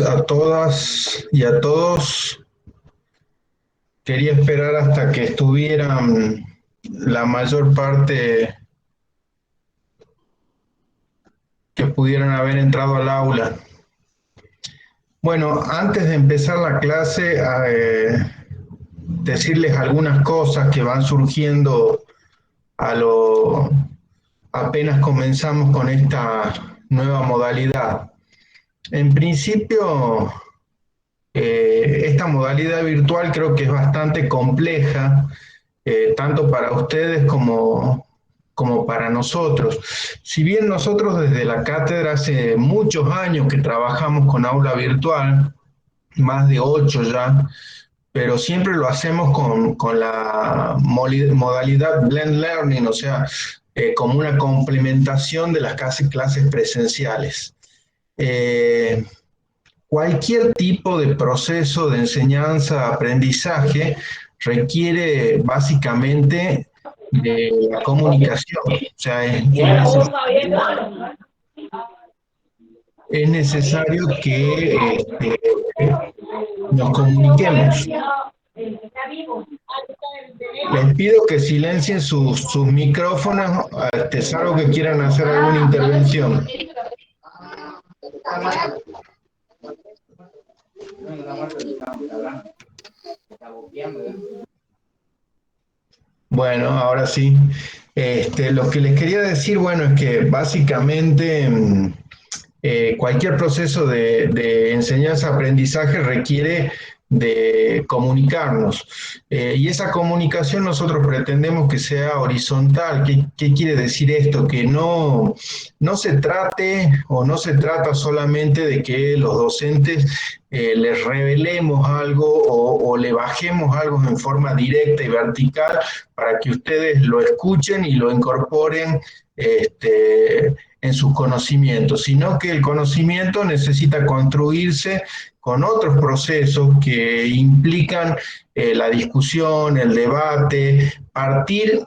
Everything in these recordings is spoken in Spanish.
a todas y a todos. Quería esperar hasta que estuvieran la mayor parte que pudieran haber entrado al aula. Bueno, antes de empezar la clase, decirles algunas cosas que van surgiendo apenas comenzamos con esta nueva modalidad. En principio, esta modalidad virtual creo que es bastante compleja, tanto para ustedes como para nosotros. Si bien nosotros desde la cátedra hace muchos años que trabajamos con aula virtual, más de 8 ya, pero siempre lo hacemos con la modalidad blend learning, o sea, como una complementación de las clases presenciales. Cualquier tipo de proceso de enseñanza, aprendizaje, requiere básicamente de la comunicación. O sea, es necesario que nos comuniquemos. Les pido que silencien sus micrófonos, salvo que quieran hacer alguna intervención. Bueno, ahora sí. Lo que les quería decir, bueno, es que básicamente cualquier proceso de enseñanza-aprendizaje requiere de comunicarnos. Y esa comunicación nosotros pretendemos que sea horizontal. ¿Qué quiere decir esto? Que no se trate o no se trata solamente de que los docentes les revelemos algo o le bajemos algo en forma directa y vertical para que ustedes lo escuchen y lo incorporen en sus conocimientos, sino que el conocimiento necesita construirse con otros procesos que implican la discusión, el debate, partir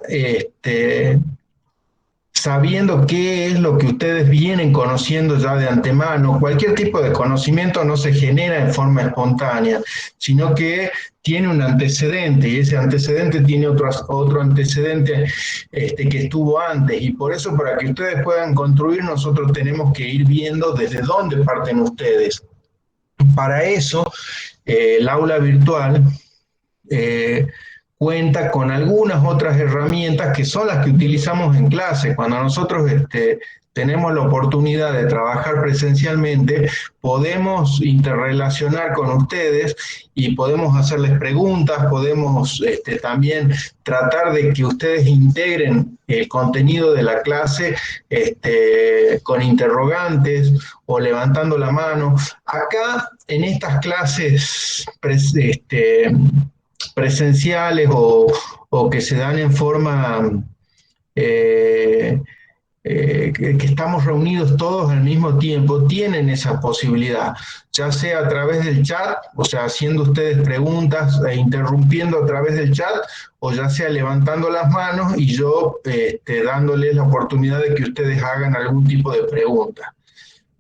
sabiendo qué es lo que ustedes vienen conociendo ya de antemano. Cualquier tipo de conocimiento no se genera en forma espontánea, sino que tiene un antecedente, y ese antecedente tiene otro antecedente que estuvo antes, y por eso, para que ustedes puedan construir, nosotros tenemos que ir viendo desde dónde parten ustedes. Para eso, el aula virtual cuenta con algunas otras herramientas que son las que utilizamos en clase. Cuando nosotros tenemos la oportunidad de trabajar presencialmente, podemos interrelacionar con ustedes y podemos hacerles preguntas, podemos también tratar de que ustedes integren el contenido de la clase con interrogantes o levantando la mano. Acá, en estas clases presenciales o que se dan en forma que estamos reunidos todos al mismo tiempo, tienen esa posibilidad, ya sea a través del chat, o sea, haciendo ustedes preguntas e interrumpiendo a través del chat, o ya sea levantando las manos y yo dándoles la oportunidad de que ustedes hagan algún tipo de pregunta.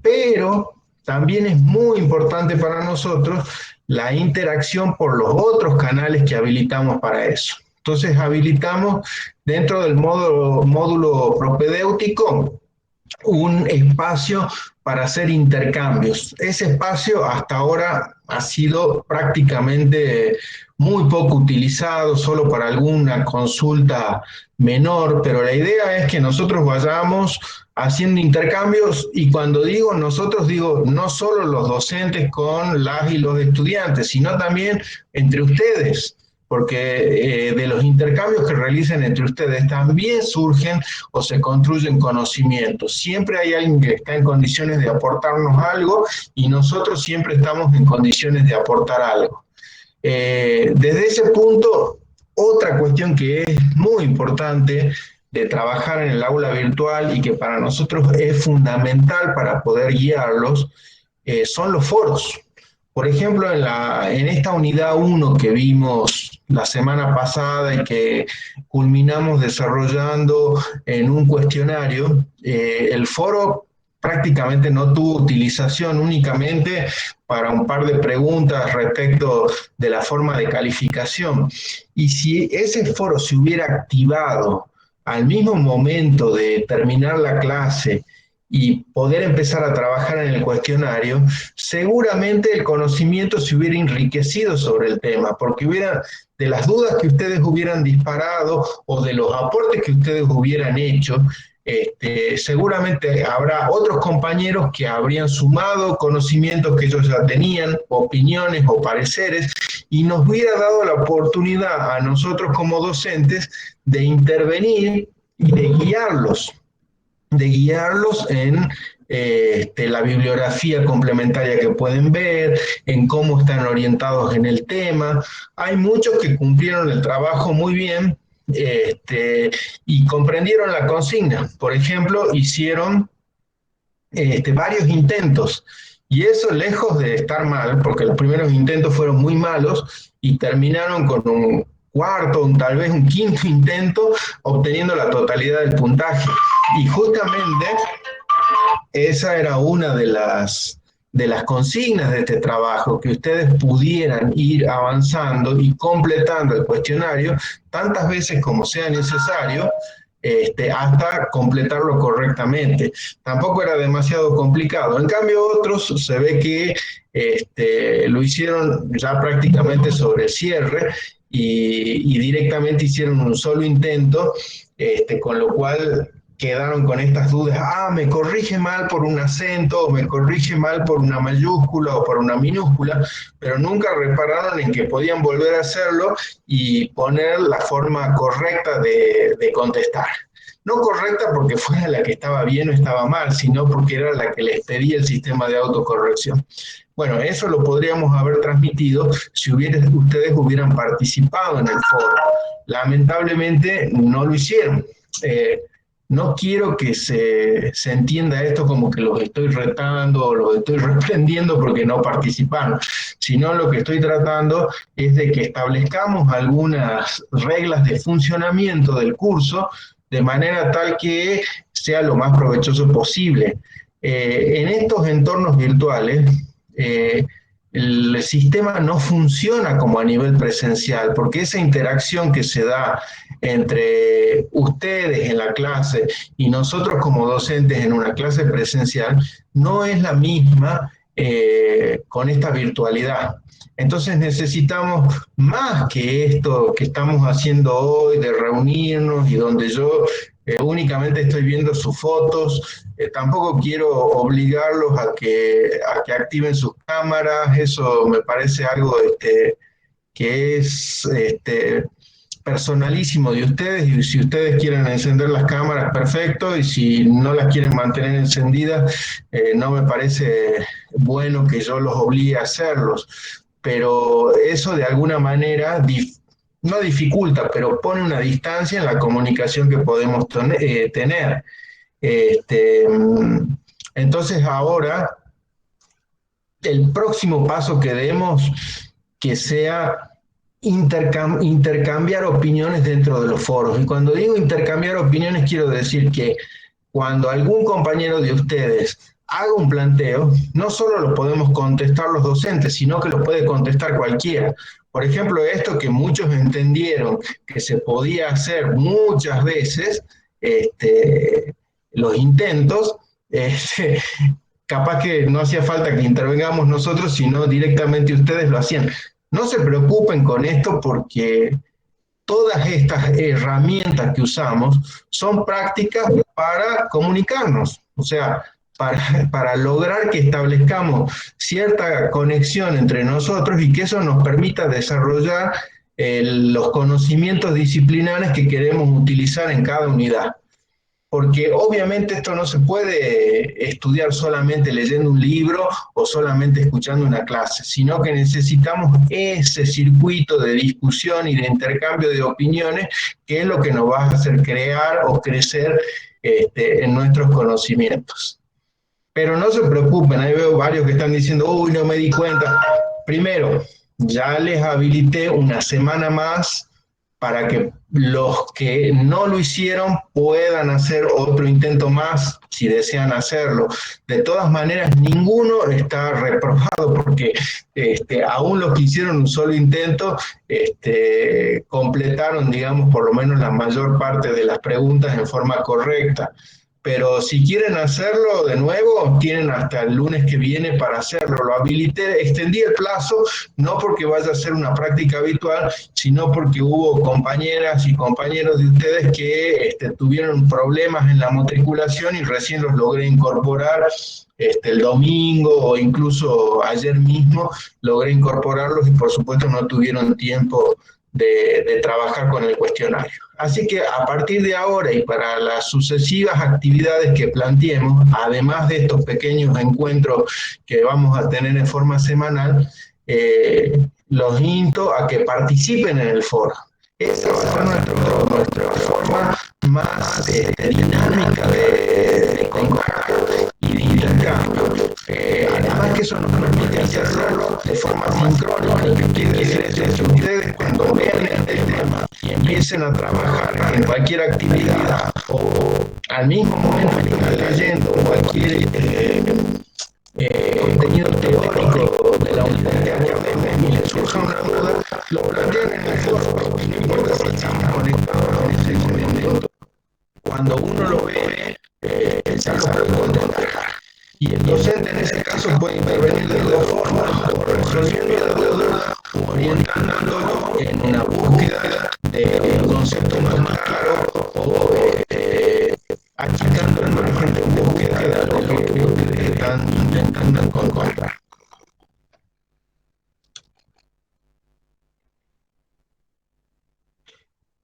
Pero también es muy importante para nosotros la interacción por los otros canales que habilitamos para eso. Entonces habilitamos dentro del módulo propedéutico un espacio para hacer intercambios. Ese espacio hasta ahora ha sido prácticamente muy poco utilizado, solo para alguna consulta menor, pero la idea es que nosotros vayamos haciendo intercambios, y cuando digo nosotros, digo no solo los docentes con las y los estudiantes, sino también entre ustedes, porque de los intercambios que realicen entre ustedes también surgen o se construyen conocimientos. Siempre hay alguien que está en condiciones de aportarnos algo y nosotros siempre estamos en condiciones de aportar algo. Desde ese punto, otra cuestión que es muy importante de trabajar en el aula virtual y que para nosotros es fundamental para poder guiarlos, son los foros. Por ejemplo, en esta unidad 1 que vimos la semana pasada y que culminamos desarrollando en un cuestionario, el foro prácticamente no tuvo utilización, únicamente para un par de preguntas respecto de la forma de calificación. Y si ese foro se hubiera activado al mismo momento de terminar la clase y poder empezar a trabajar en el cuestionario, seguramente el conocimiento se hubiera enriquecido sobre el tema, porque hubiera, de las dudas que ustedes hubieran disparado o de los aportes que ustedes hubieran hecho, seguramente habrá otros compañeros que habrían sumado conocimientos que ellos ya tenían, opiniones o pareceres, y nos hubiera dado la oportunidad a nosotros como docentes de intervenir y de guiarlos en la bibliografía complementaria que pueden ver, en cómo están orientados en el tema. Hay muchos que cumplieron el trabajo muy bien, y comprendieron la consigna. Por ejemplo, hicieron varios intentos. Y eso, lejos de estar mal, porque los primeros intentos fueron muy malos y terminaron con un cuarto, tal vez un quinto intento, obteniendo la totalidad del puntaje. Y justamente esa era una de las consignas de este trabajo, que ustedes pudieran ir avanzando y completando el cuestionario tantas veces como sea necesario, hasta completarlo correctamente. Tampoco era demasiado complicado. En cambio, otros se ve que lo hicieron ya prácticamente sobre el cierre y directamente hicieron un solo intento, con lo cual quedaron con estas dudas: me corrige mal por un acento, o me corrige mal por una mayúscula o por una minúscula, pero nunca repararon en que podían volver a hacerlo y poner la forma correcta de contestar. No correcta porque fuera la que estaba bien o estaba mal, sino porque era la que les pedía el sistema de autocorrección. Bueno, eso lo podríamos haber transmitido si ustedes hubieran participado en el foro. Lamentablemente no lo hicieron. No quiero que se entienda esto como que los estoy retando o los estoy reprendiendo porque no participaron, sino lo que estoy tratando es de que establezcamos algunas reglas de funcionamiento del curso de manera tal que sea lo más provechoso posible. En estos entornos virtuales, el sistema no funciona como a nivel presencial, porque esa interacción que se da entre ustedes en la clase y nosotros como docentes en una clase presencial no es la misma con esta virtualidad. Entonces necesitamos más que esto que estamos haciendo hoy, de reunirnos y donde yo únicamente estoy viendo sus fotos. Tampoco quiero obligarlos a que activen sus cámaras. Eso me parece algo que es personalísimo de ustedes, y si ustedes quieren encender las cámaras, perfecto, y si no las quieren mantener encendidas, no me parece bueno que yo los obligue a hacerlos, pero eso de alguna manera no dificulta, pero pone una distancia en la comunicación que podemos tener. Este, entonces ahora, el próximo paso que demos, que sea intercambiar opiniones dentro de los foros. Y cuando digo intercambiar opiniones, quiero decir que cuando algún compañero de ustedes haga un planteo, no solo lo podemos contestar los docentes, sino que lo puede contestar cualquiera. Por ejemplo, esto que muchos entendieron que se podía hacer muchas veces, los intentos, capaz que no hacía falta que intervengamos nosotros, sino directamente ustedes lo hacían. No se preocupen con esto, porque todas estas herramientas que usamos son prácticas para comunicarnos, o sea, para lograr que establezcamos cierta conexión entre nosotros y que eso nos permita desarrollar los conocimientos disciplinares que queremos utilizar en cada unidad. Porque obviamente esto no se puede estudiar solamente leyendo un libro o solamente escuchando una clase, sino que necesitamos ese circuito de discusión y de intercambio de opiniones, que es lo que nos va a hacer crear o crecer en nuestros conocimientos. Pero no se preocupen, ahí veo varios que están diciendo: uy, no me di cuenta. Primero, ya les habilité una semana más para que los que no lo hicieron puedan hacer otro intento más si desean hacerlo. De todas maneras, ninguno está reprobado porque aún los que hicieron un solo intento completaron, digamos, por lo menos la mayor parte de las preguntas en forma correcta. Pero si quieren hacerlo de nuevo, tienen hasta el lunes que viene para hacerlo. Lo habilité, extendí el plazo, no porque vaya a ser una práctica habitual, sino porque hubo compañeras y compañeros de ustedes que tuvieron problemas en la matriculación y recién los logré incorporar el domingo o incluso ayer mismo logré incorporarlos y por supuesto no tuvieron tiempo de trabajar con el cuestionario. Así que a partir de ahora y para las sucesivas actividades que planteemos, además de estos pequeños encuentros que vamos a tener en forma semanal, los insto a que participen en el foro. Esa va a ser nuestra forma más dinámica de contacto y de intercambio. Además que eso nos permite hacerlo de forma sincrónica, que quiere decir que ustedes cuando vean el tema y empiecen a trabajar en cualquier actividad o al mismo momento que están leyendo cualquier contenido teórico de la universidad que aprenden y les surja una duda, lo plantean en el foro, no importa si estamos conectados en ese momento. Cuando uno lo ve, ya lo puede contestar. Y el docente en ese caso puede intervenir de dos formas, o resolviendo la duda o orientándolo en una búsqueda de un concepto más claro o achicando el margen de búsqueda de lo que están intentando encontrar.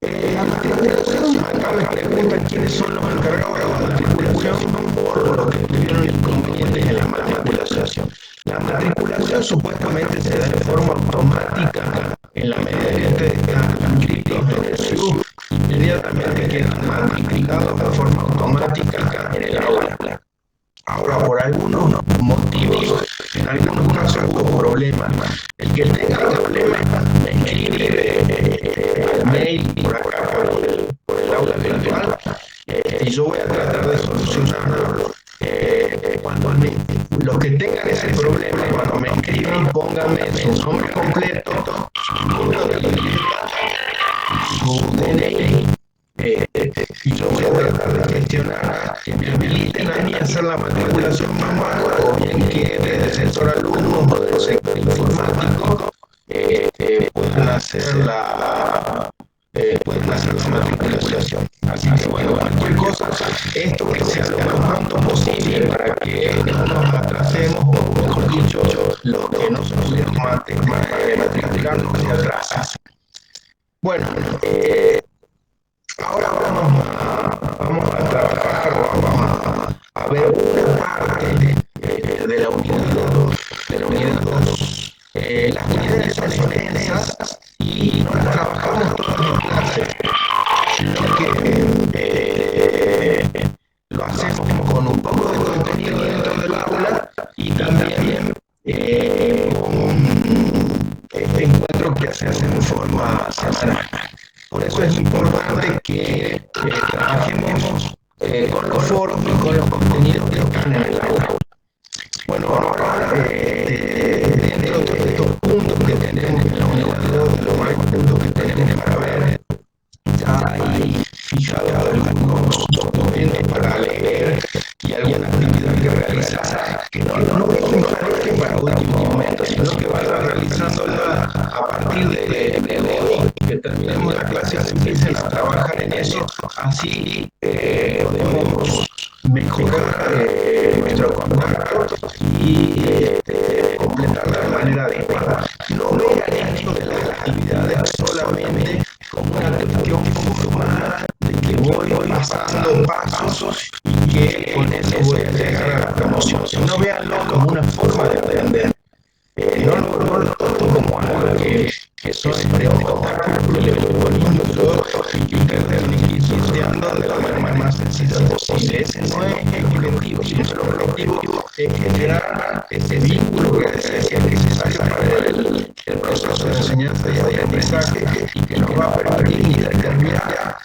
La matriculación, acá me preguntan quiénes son los encargados de la matriculación por los que tuvieron inconvenientes en la matriculación. La matriculación supuestamente se da de forma automática en la medida que ustedes están inscritos en el SIU, inmediatamente quedan matriculados de forma automática en el aula. Ahora, por algunos motivos, en algunos casos hubo problemas. El que tenga problemas me escribe al mail por acá, por el aula virtual, y yo voy a tratar de solucionarlo manualmente. Los que tengan ese problema, cuando me escriban, pónganme su nombre completo, su número de libreta, su DNI. Y yo voy a tratar de gestionar que me habiliten a mí a hacer la matriculación manual o bien que desde el sector alumno o del sector informático puedan hacer la matriculación. Así que bueno, cualquier cosa, esto que sea lo más pronto posible para que no nos atrasemos, o mejor dicho, los que no se pudieron matricular no se atrasan. Bueno, ahora vamos a trabajar, vamos a ver una parte de la unidad 2. Las unidades son densas y no las trabajamos todas en clase, sino que lo hacemos con un poco de contenido dentro del aula y también con este encuentro que se hace en forma semanal. Por eso es importante que trabajemos con los foros y con los contenidos que están en el aula. Bueno, ahora dentro de estos puntos que tenemos en la unidad 2, de los varios puntos que tenemos para ver, ya hay fijado algunos documentos para leer y alguna actividad que realizar, que no dejen para último momento, sino que vayan realizándola a partir de hoy, que terminemos la clase y se empiecen a trabajar en eso, así podemos mejorar nuestro contacto y completarla de manera adecuada. No vean esto de las actividades solamente como una cuestión formal de que voy pasando pasos y que con eso voy a llegar a la promoción, sino véanlo como una forma de aprender. No lo tomo como algo que soy de contacto, que le voy poniendo yo y que ustedes tienen que ir sorteando de la manera más sencilla posible. Ese no es el objetivo, sino el objetivo es generar ese vínculo que decía que es necesario para el proceso de enseñanza y aprendizaje y que nos va va a permitir intercambiar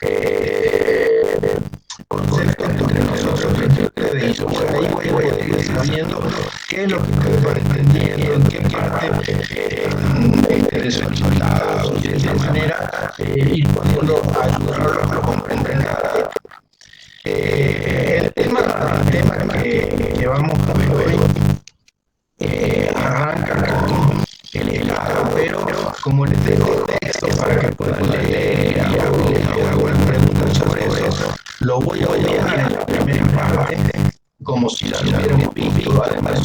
conceptos entre nosotros, entre ustedes, y ahí voy a ir sabiendo qué es lo que ustedes van entendiendo, en qué parte desorientados, y de esa manera ir pudiendo ayudarlos a comprender nada. El tema que vamos a ver hoy arranca con el Estado, pero como les dejo texto para que puedan leer y hago algunas preguntas sobre eso, lo voy a dejar en la primera parte como si ya lo hubiéramos visto. Además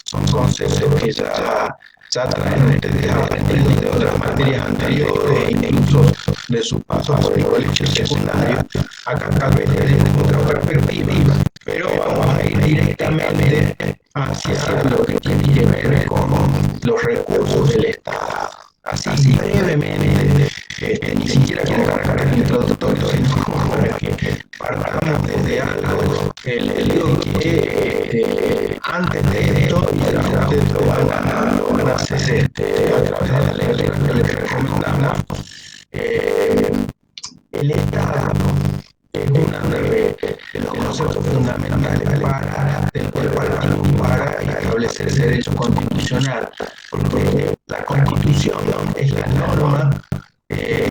son conceptos que ya traen ustedes aprendidos de otras materias anteriores, incluso de su paso por el colegio secundario. Acá tal vez desde otra perspectiva, pero vamos a ir directamente hacia lo que tiene que ver con los recursos del Estado. Así brevemente, ni siquiera quiero agarrar el introductorio, sino para que partamos desde algo. Les digo que antes de esto, y ya ustedes lo van a hacer a través de la lectura que les recomendamos, el Estado es uno de los conceptos fundamentales del cual partimos para establecer el derecho constitucional, porque la Constitución es la norma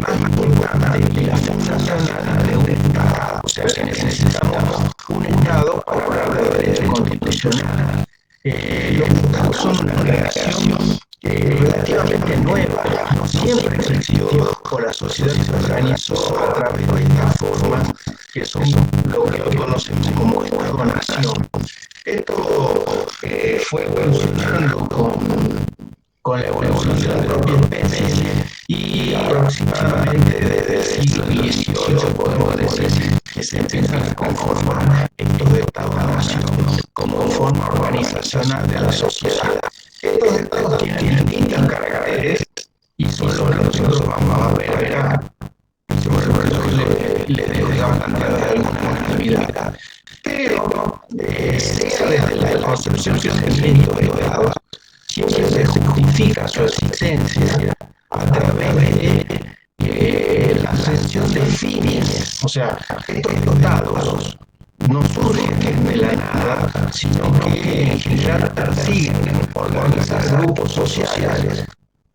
más importante y la fundacional de un Estado. O sea que necesitamos un Estado para hablar de derecho constitucional. Los Estados son una creación relativamente nueva, no siempre existió, o la sociedad se organizó a través de estas formas que son lo que hoy conocemos como Estado-Nación. Esto fue evolucionando con la evolución de la propia especie, y aproximadamente desde el siglo XVIII podemos decir que se empiezan a conformar estos Estados-Nación como forma organizacional de la sociedad. Estos estados tienen distintos caracteres y son los que nosotros vamos a ver acá, y sobre los que les dejo plantear de alguna actividad. Pero, sea desde la concepción que se tiene de Estado, siempre se justifica su existencia a través de la ascensión de fines. O sea, estos estados no surgen de la nada, sino que en general persiguen organizar grupos sociales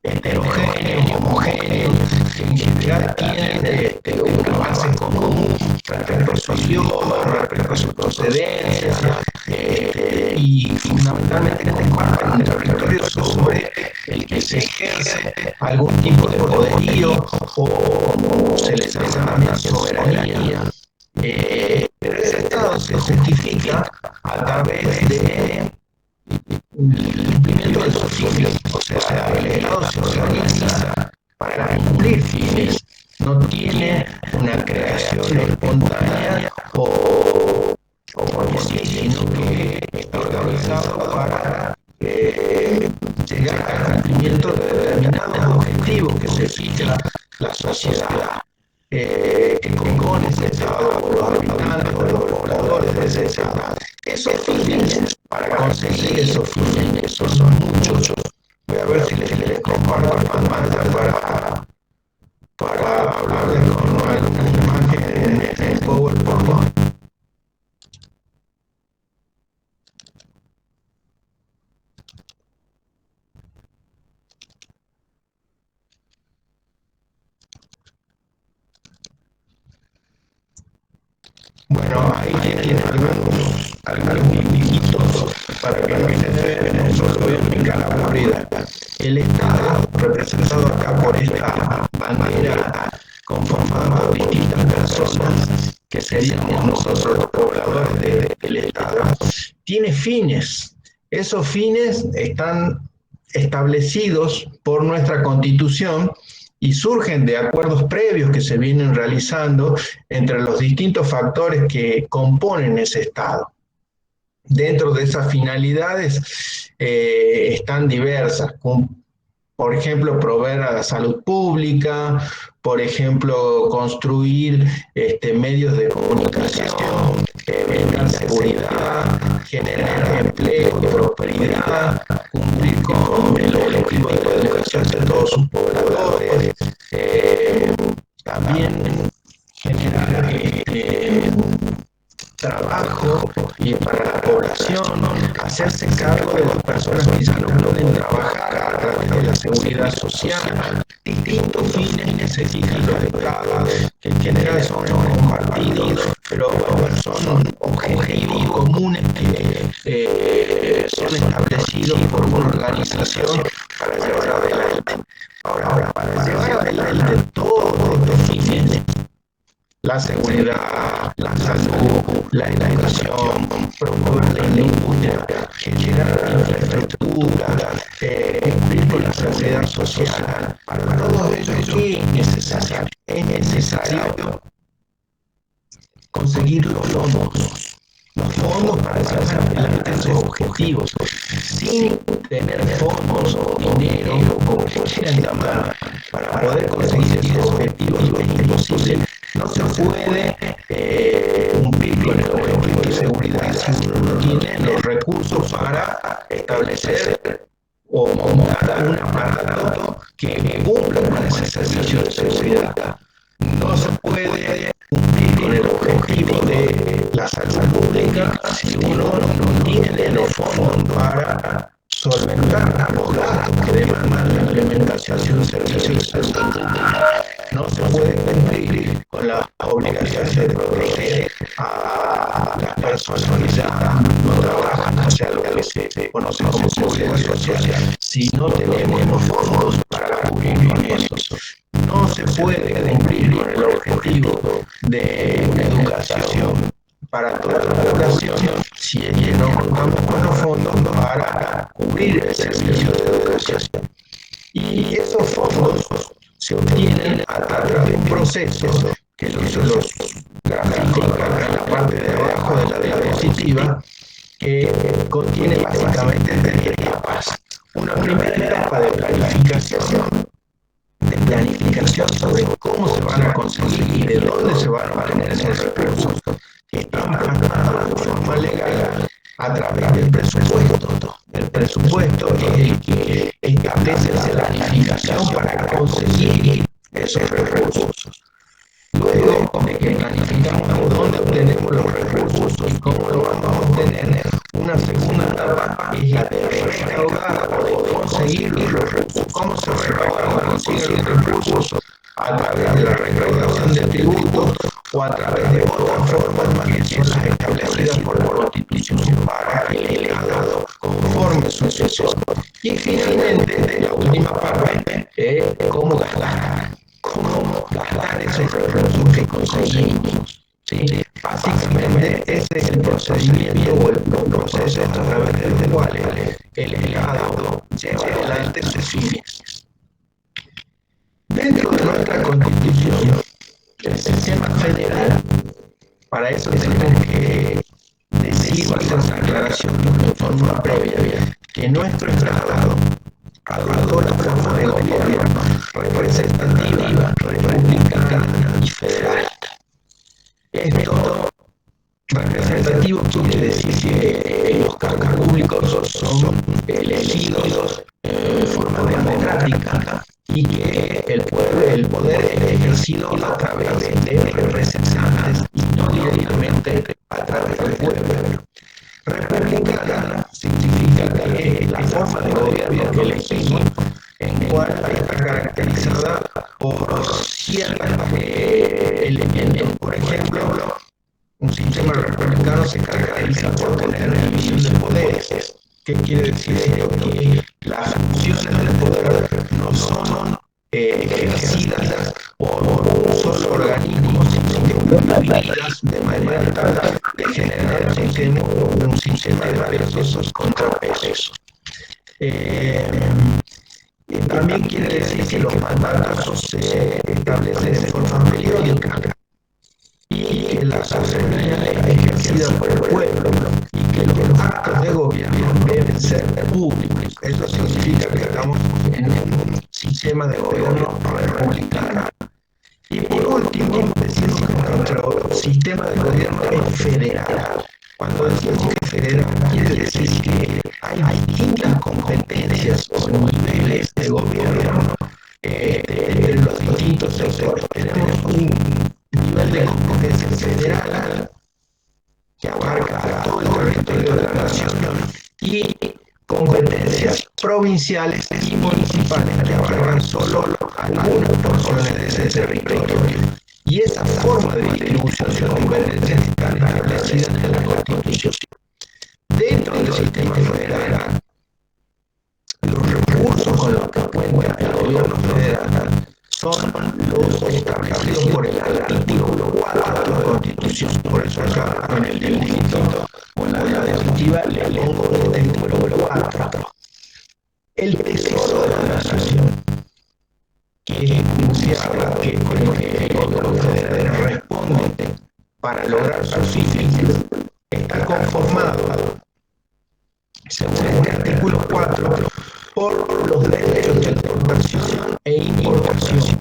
heterogéneos, homogéneos, que en general tienen una base común respecto a su idioma, respecto a su procedencia, y fundamentalmente comparten un territorio sobre el que se ejerce algún tipo de poderío o, como se les llama también, soberanía. Pero ese Estado se justifica a través de el cumplimiento de sus fines. O sea, el Estado se organiza para cumplir fines, no tiene una creación espontánea o porque sí, sino que está organizado para llegar al cumplimiento de determinados objetivos que se fija la sociedad. Que compone ese Estado, o los habitantes o los pobladores de ese Estado. Esos fines, para conseguir esos fines, esos son muchos. Voy a ver si les comparto la pantalla para hablarles con alguna imagen en el PowerPoint. Bueno, ahí tienen algunos dibujitos para que empiecen a ver, no solo voy a explicar la aburrida. El Estado, representado acá por esta bandera conformada por distintas personas, que seríamos nosotros los pobladores del Estado, tiene fines. Esos fines están establecidos por nuestra Constitución y surgen de acuerdos previos que se vienen realizando entre los distintos factores que componen ese Estado. Dentro de esas finalidades están diversas, por ejemplo, proveer a la salud pública, por ejemplo, construir medios de comunicación, brindar seguridad, generar empleo y prosperidad, cumplir con el objetivo de la educación de todos sus pobladores, seguridad social, distintos fines necesarios del Estado, que en general son compartidos, pero son objetivos comunes que son establecidos por una organización para llevar adelante. Ahora, para llevar adelante todos estos fines, la seguridad, la salud, la educación, promover la industria, generar infraestructura, cumplir con la seguridad social. Para todo ello, ¿qué es necesario? Es necesario conseguir los fondos para llevar adelante esos objetivos. Sin tener fondos o dinero, como quieran llamar, para poder conseguir esos objetivos es imposible. No se puede cumplir con el objetivo de seguridad si uno no tiene los recursos para establecer o montar un aparato que cumpla con ese servicio de seguridad. No se puede cumplir con el objetivo de la salud pública si uno no tiene los fondos para solventar los gastos que demandan la implementación de un servicio de salud pública. No se puede cumplir con la obligación de proteger a las personas que ya no trabajan, o sea, lo que se conoce como seguridad social, si no tenemos fondos para cubrir con eso. No se puede cumplir con el objetivo de una educación para toda la población si es que no contamos con los fondos para cubrir el servicio de educación. Y esos fondos se obtienen a través de un proceso que los grafico acá en la parte de abajo de la diapositiva, que contiene básicamente 3 etapas. Una primera etapa de planificación sobre cómo se van a conseguir y de dónde se van a obtener esos recursos, que están plasmados de forma legal a través del presupuesto. El presupuesto es el que establece la planificación para conseguir esos recursos. Luego de que planificamos dónde obtenemos los recursos y cómo lo vamos a obtener, una segunda etapa es la de recaudar o de conseguir los recursos. ¿Cómo se recaudan o consiguen los recursos? A través de la recaudación de tributos o a través de otras formas que son las establecidas por la Constitución para el Estado conforme su sucesor. Y finalmente, la última parte es cómo gastar esos recursos que conseguimos. ¿Sí? Básicamente ese es el procedimiento o el proceso a través de los cuales el Estado lleva adelante sus fines. Dentro de nuestra Constitución, el sistema federal, para eso tenemos que decir o hacer una aclaración de forma previa, que nuestro Estado adoptó la forma de gobierno representativa, republicana y federal. Esto representativo quiere decir que los cargos públicos son elegidos de forma democrática y que el poder es ejercido a través de representantes y no directamente a través del pueblo. Republicana significa que la forma de gobierno que elegimos, en cual está caracterizada por ciertas elementos. Por ejemplo, un sistema republicano se caracteriza por tener división de poderes. ¿Qué quiere decir esto? Que las funciones del poder no son ejercidas por un solo organismo, sino que están divididas de manera tal de generar un sistema de pesos contra pesos. También quiere decir que los mandatos se establecen de forma periódica y que la soberanía es ejercida por el pueblo y que los actos de gobierno deben ser públicos. Eso significa que estamos en un sistema de gobierno republicano. Y por último, decimos que nuestro sistema de gobierno es federal. Cuando decimos que es federal, quiere decir que hay distintas competencias o niveles de gobierno entre los distintos sectores. Tenemos un nivel de competencia federal que abarca todo el territorio de la nación y competencias provinciales provinciales y municipales que abarcan solo algunas porciones de ese territorio. Y esa forma de distribución de competencias está establecida en la Constitución. Dentro del sistema federal, los recursos con los que cuenta el gobierno federal son los establecidos por el artículo 4 de la Constitución. Por eso acá en el dibujito o en la diapositiva le pongo este número 4. El tesoro de la nación, que se habla que con el que el gobierno federal responde para lograr sus fines, está conformado, según este artículo 4, por los derechos de exportación e importación,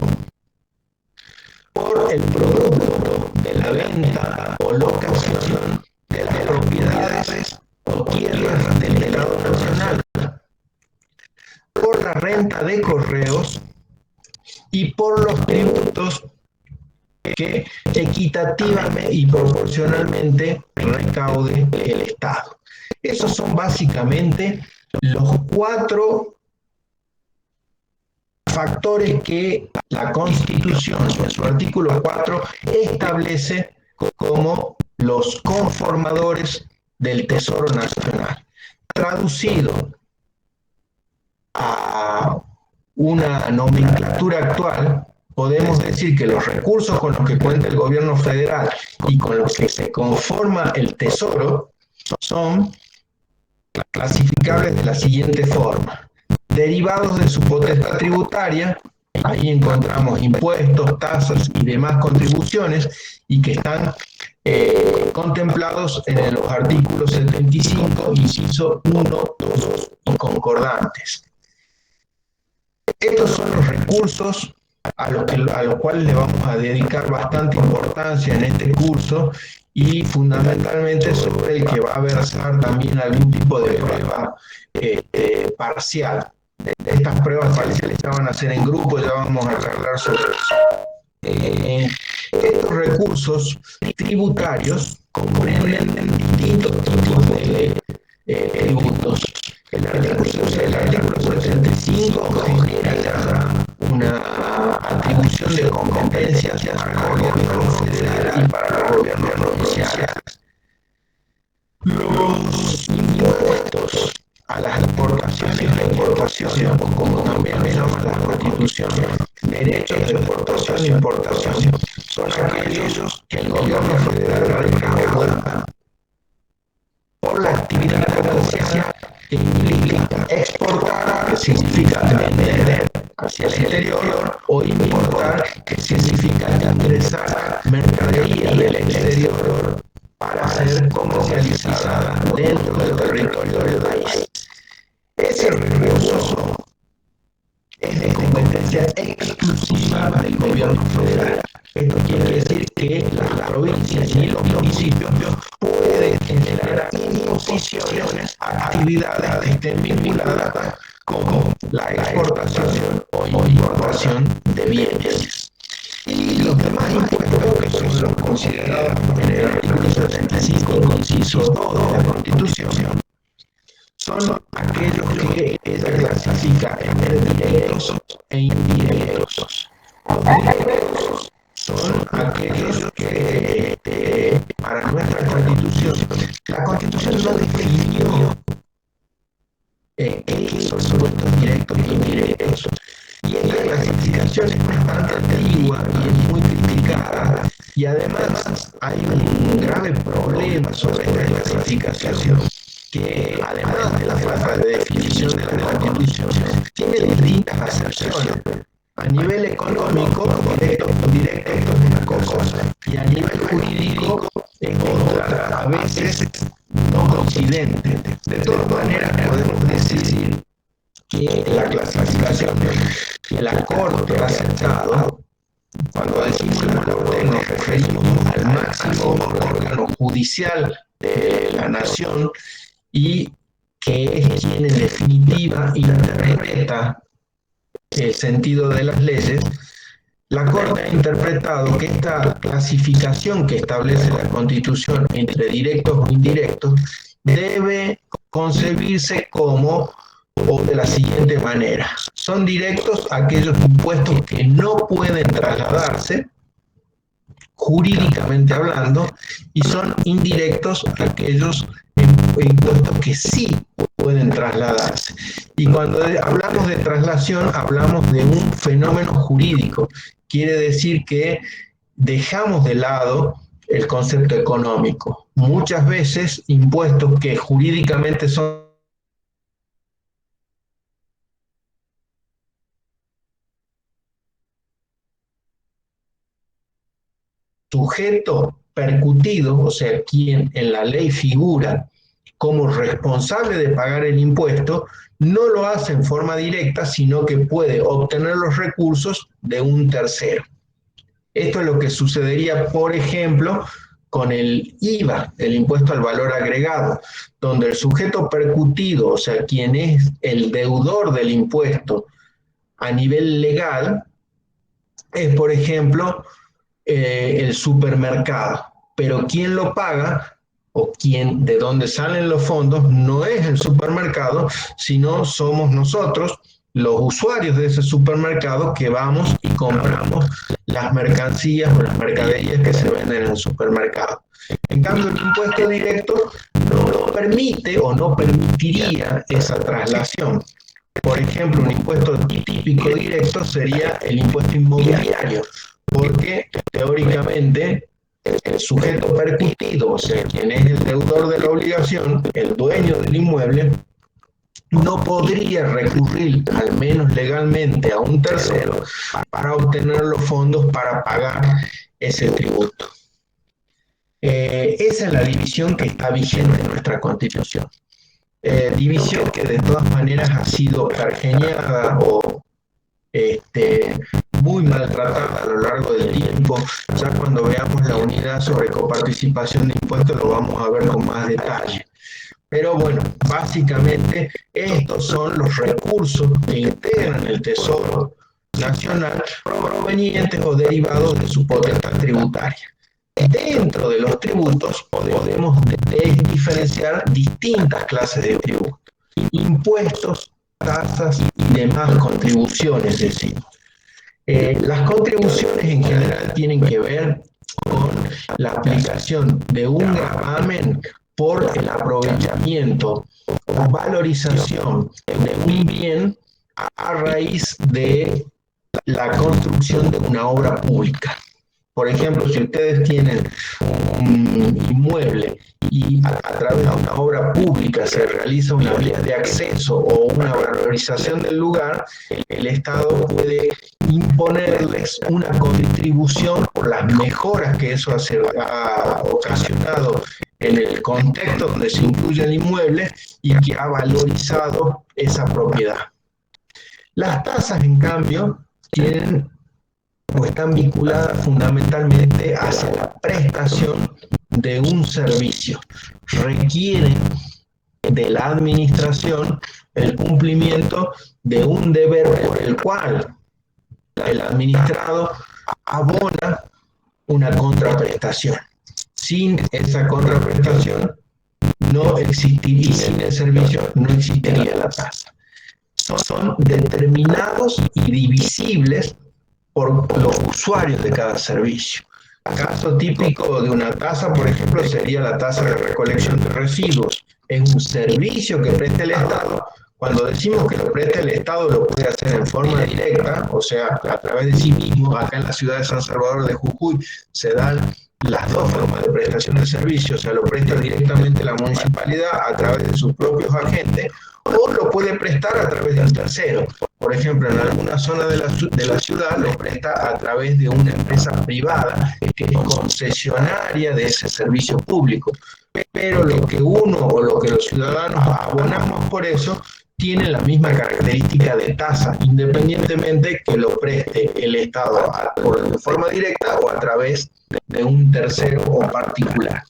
por el producto de la venta o locación de las propiedades o tierras del Estado Nacional, por la renta de correos y por los tributos que equitativamente y proporcionalmente recaude el Estado. Esos son básicamente los 4 factores que la Constitución, en su artículo 4, establece como los conformadores del Tesoro Nacional. Traducido a una nomenclatura actual, podemos decir que los recursos con los que cuenta el gobierno federal y con los que se conforma el Tesoro son clasificables de la siguiente forma: derivados de su potestad tributaria, ahí encontramos impuestos, tasas y demás contribuciones, y que están contemplados en los artículos 75, inciso 1, 2 y concordantes. Estos son los recursos a los cuales le vamos a dedicar bastante importancia en este curso, y fundamentalmente sobre el que va a versar también algún tipo de prueba parcial. Estas pruebas parciales se van a hacer en grupo, ya vamos a hablar sobre eso. Estos recursos tributarios comprenden distintos tipos de tributos. El artículo 75 genera una atribución de competencias para el gobierno federal y para los gobiernos provinciales. Los impuestos a las exportaciones y importaciones, o como también le llama la Constitución, derechos de exportación e importación, son aquellos que el gobierno federal recauda por la actividad comercial que implica exportar, que significa vender hacia el exterior, o importar, que significa ingresar mercadería del exterior para ser comercializada dentro del territorio del país. Ese recurso es de competencia exclusiva del gobierno federal. Esto quiere decir que las provincias y los municipios pueden generar imposiciones a actividades que estén vinculadas con la exportación o importación de bienes. Y los demás impuestos, que son los considerados en el artículo 75, inciso 2 de la Constitución, son aquellos que ella clasifica en directos e indirectos. Los directos son aquellos que para nuestra Constitución, la Constitución no definió qué son impuestos directos e indirectos. Y esta clasificación es bastante antigua y es muy criticada. Y además hay un grave problema sobre esta clasificación, que además de la falta de definición de la Constitución, tiene distintas acepciones. A nivel económico, directo es una cosa, y a nivel jurídico es otra, a veces no coincidente. De todas maneras, podemos decir que la clasificación que la Corte ha aceptado, cuando decimos la Corte nos referimos al máximo órgano judicial de la nación, y que es quien en definitiva interpreta el sentido de las leyes. La Corte ha interpretado que esta clasificación que establece la Constitución entre directos o indirectos debe concebirse como o de la siguiente manera. Son directos aquellos impuestos que no pueden trasladarse, jurídicamente hablando, y son indirectos aquellos impuestos que sí pueden trasladarse. Y cuando hablamos de traslación, hablamos de un fenómeno jurídico. Quiere decir que dejamos de lado el concepto económico. Muchas veces impuestos que jurídicamente son sujeto percutido, o sea, quien en la ley figura como responsable de pagar el impuesto, no lo hace en forma directa, sino que puede obtener los recursos de un tercero. Esto es lo que sucedería, por ejemplo, con el IVA, el impuesto al valor agregado, donde el sujeto percutido, o sea, quien es el deudor del impuesto a nivel legal, es, por ejemplo, el supermercado, pero quien lo paga o quien de dónde salen los fondos no es el supermercado, sino somos nosotros, los usuarios de ese supermercado, que vamos y compramos las mercancías o las mercaderías que se venden en el supermercado. En cambio, el impuesto directo no permite o no permitiría esa traslación. Por ejemplo, un impuesto típico directo sería el impuesto inmobiliario, porque teóricamente el sujeto percutido, o sea, quien es el deudor de la obligación, el dueño del inmueble, no podría recurrir, al menos legalmente, a un tercero para obtener los fondos para pagar ese tributo. Esa es la división que está vigente en nuestra Constitución. División que de todas maneras ha sido pergeñada o muy maltratada a lo largo del tiempo. Ya cuando veamos la unidad sobre coparticipación de impuestos lo vamos a ver con más detalle. Pero bueno, básicamente estos son los recursos que integran el Tesoro Nacional provenientes o derivados de su potestad tributaria. Dentro de los tributos podemos diferenciar distintas clases de tributos: impuestos, tasas y demás contribuciones, decimos. Las contribuciones en general tienen que ver con la aplicación de un gravamen por el aprovechamiento o valorización de un bien a raíz de la construcción de una obra pública. Por ejemplo, si ustedes tienen un inmueble y a través de una obra pública se realiza una vía de acceso o una valorización del lugar, el Estado puede imponerles una contribución por las mejoras que eso ha ocasionado en el contexto donde se incluye el inmueble y que ha valorizado esa propiedad. Las tasas, en cambio, tienen o están vinculadas fundamentalmente hacia la prestación de un servicio. Requieren de la administración el cumplimiento de un deber por el cual el administrado abona una contraprestación. Sin esa contraprestación no existiría, y sin el servicio no existiría la tasa. Son determinados y divisibles por los usuarios de cada servicio. Caso típico de una tasa, por ejemplo, sería la tasa de recolección de residuos. Es un servicio que presta el Estado. Cuando decimos que lo presta el Estado, lo puede hacer en forma directa, o sea, a través de sí mismo. Acá en la ciudad de San Salvador de Jujuy se dan las dos formas de prestación de servicios, o sea, lo presta directamente la municipalidad a través de sus propios agentes, o lo puede prestar a través de un tercero. Por ejemplo, en alguna zona de la ciudad lo presta a través de una empresa privada que es concesionaria de ese servicio público. Pero lo que uno o lo que los ciudadanos abonamos por eso tiene la misma característica de tasa, independientemente que lo preste el Estado de forma directa o a través de un tercero o particular.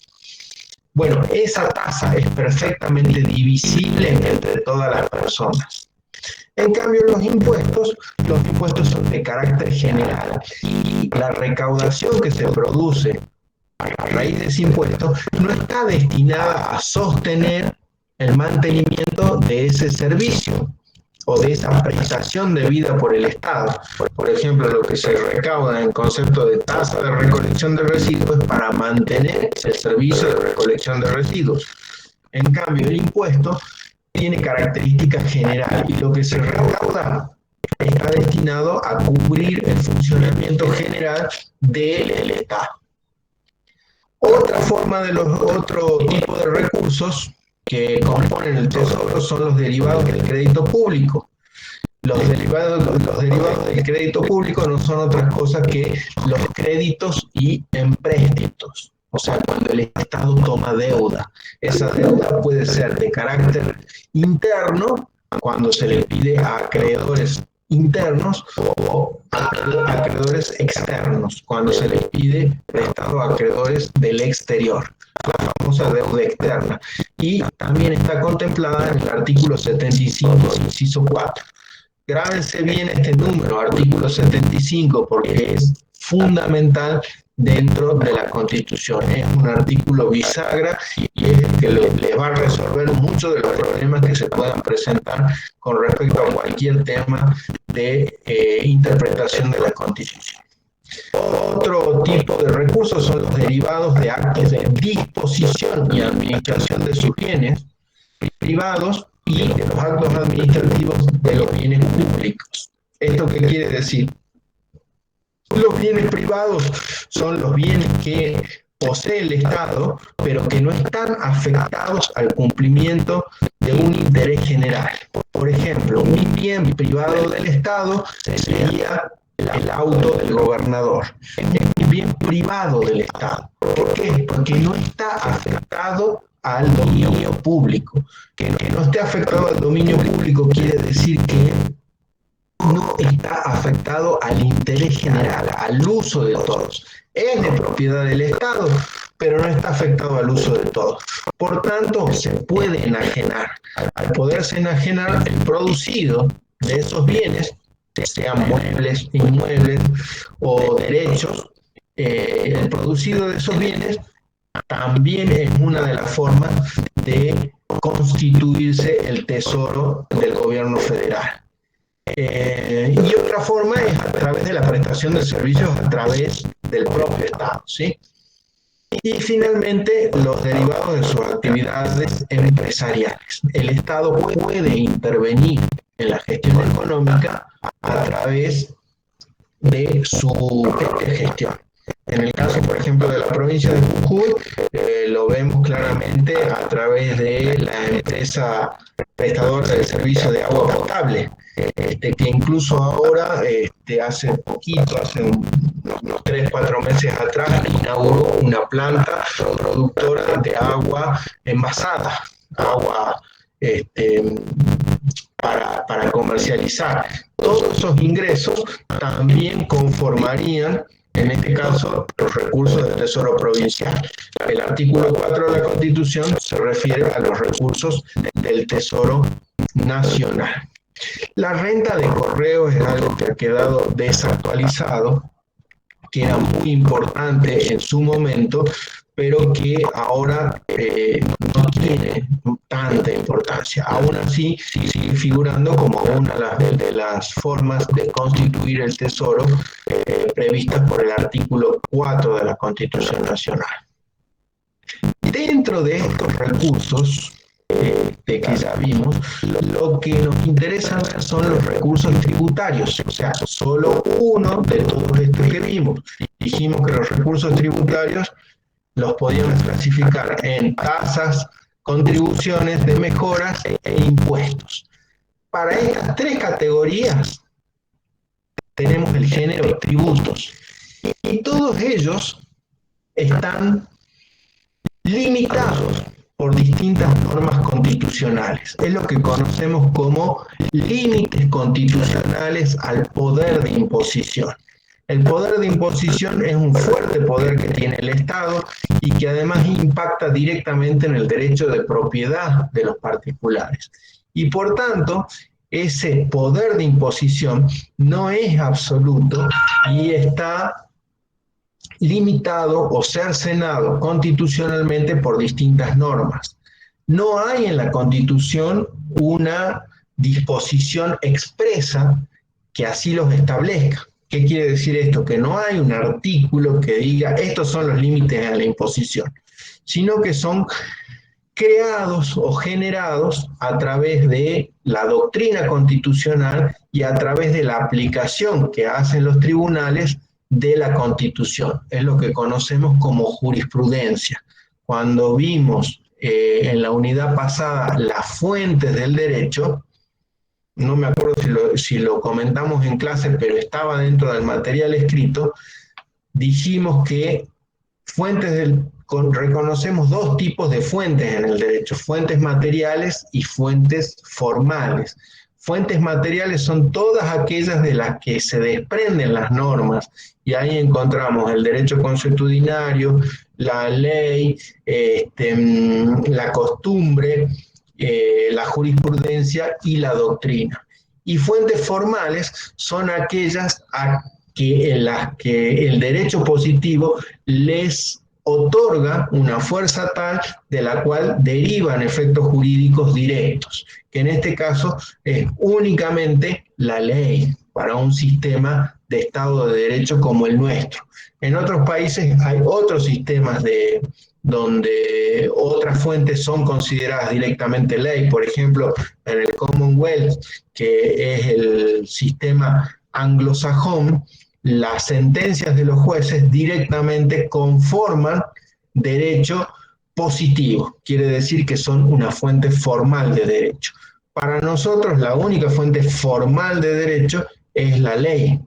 Bueno, esa tasa es perfectamente divisible entre todas las personas. En cambio, los impuestos son de carácter general y la recaudación que se produce a raíz de ese impuesto no está destinada a sostener el mantenimiento de ese servicio, o de esa prestación debida por el Estado. Por ejemplo, lo que se recauda en concepto de tasa de recolección de residuos es para mantener el servicio de recolección de residuos. En cambio, el impuesto tiene características generales y lo que se recauda está destinado a cubrir el funcionamiento general del Estado. Otro tipo de recursos que componen el tesoro son los derivados del crédito público. Los derivados del crédito público no son otras cosas que los créditos y empréstitos. O sea, cuando el Estado toma deuda, esa deuda puede ser de carácter interno, cuando se le pide a acreedores internos, o a acreedores externos, cuando se les pide prestado a acreedores del exterior, la famosa deuda externa. Y también está contemplada en el artículo 75, inciso 4. Grábense bien este número, artículo 75, porque es fundamental dentro de la Constitución. Es un artículo bisagra y es el que les va a resolver muchos de los problemas que se puedan presentar con respecto a cualquier tema de interpretación de la Constitución. Otro tipo de recursos son los derivados de actos de disposición y administración de sus bienes privados y de los actos administrativos de los bienes públicos. ¿Esto qué quiere decir? Los bienes privados son los bienes que posee el Estado, pero que no están afectados al cumplimiento de un interés general. Por ejemplo, un bien privado del Estado sería el auto del gobernador. Es un bien privado del Estado. ¿Por qué? Porque no está afectado al dominio público. Que no esté afectado al dominio público quiere decir que no está afectado al interés general, al uso de todos. Es de propiedad del Estado, pero no está afectado al uso de todos. Por tanto, se puede enajenar. Al poderse enajenar, el producido de esos bienes, sean muebles, inmuebles o derechos, el producido de esos bienes también es una de las formas de constituirse el tesoro del gobierno federal. Y otra forma es a través de la prestación de servicios a través del propio Estado, ¿sí? Y finalmente, los derivados de sus actividades empresariales. El Estado puede intervenir en la gestión económica a través de su gestión. En el caso, por ejemplo, de la provincia de Jujuy, lo vemos claramente a través de la empresa prestadora del servicio de agua potable, que incluso ahora, hace poquito, hace unos 3-4 meses atrás, inauguró una planta productora de agua envasada, agua para comercializar. Todos esos ingresos también conformarían, en este caso, los recursos del Tesoro Provincial. El artículo 4 de la Constitución se refiere a los recursos del Tesoro Nacional. La renta de correo es algo que ha quedado desactualizado, que era muy importante en su momento, pero que ahora no tiene tanta importancia. Aún así, sigue figurando como una de las formas de constituir el tesoro previstas por el artículo 4 de la Constitución Nacional. Dentro de estos recursos que ya vimos, lo que nos interesa ver son los recursos tributarios, o sea, solo uno de todos estos que vimos. Dijimos que los recursos tributarios los podíamos clasificar en tasas, contribuciones de mejoras e impuestos. Para estas tres categorías tenemos el género tributos y todos ellos están limitados por distintas normas constitucionales. Es lo que conocemos como límites constitucionales al poder de imposición. El poder de imposición es un fuerte poder que tiene el Estado y que además impacta directamente en el derecho de propiedad de los particulares. Y por tanto, ese poder de imposición no es absoluto y está limitado o cercenado constitucionalmente por distintas normas. No hay en la Constitución una disposición expresa que así los establezca. ¿Qué quiere decir esto? Que no hay un artículo que diga estos son los límites a la imposición, sino que son creados o generados a través de la doctrina constitucional y a través de la aplicación que hacen los tribunales de la Constitución. Es lo que conocemos como jurisprudencia. Cuando vimos en la unidad pasada las fuentes del derecho, no me acuerdo si lo comentamos en clase, pero estaba dentro del material escrito, dijimos que reconocemos dos tipos de fuentes en el derecho, fuentes materiales y fuentes formales. Fuentes materiales son todas aquellas de las que se desprenden las normas, y ahí encontramos el derecho consuetudinario, la ley, la costumbre, la jurisprudencia y la doctrina. Y fuentes formales son aquellas en las que el derecho positivo les otorga una fuerza tal de la cual derivan efectos jurídicos directos, que en este caso es únicamente la ley para un sistema de Estado de Derecho como el nuestro. En otros países hay otros sistemas donde otras fuentes son consideradas directamente ley, por ejemplo, en el Commonwealth, que es el sistema anglosajón, las sentencias de los jueces directamente conforman derecho positivo, quiere decir que son una fuente formal de derecho. Para nosotros la única fuente formal de derecho es la ley,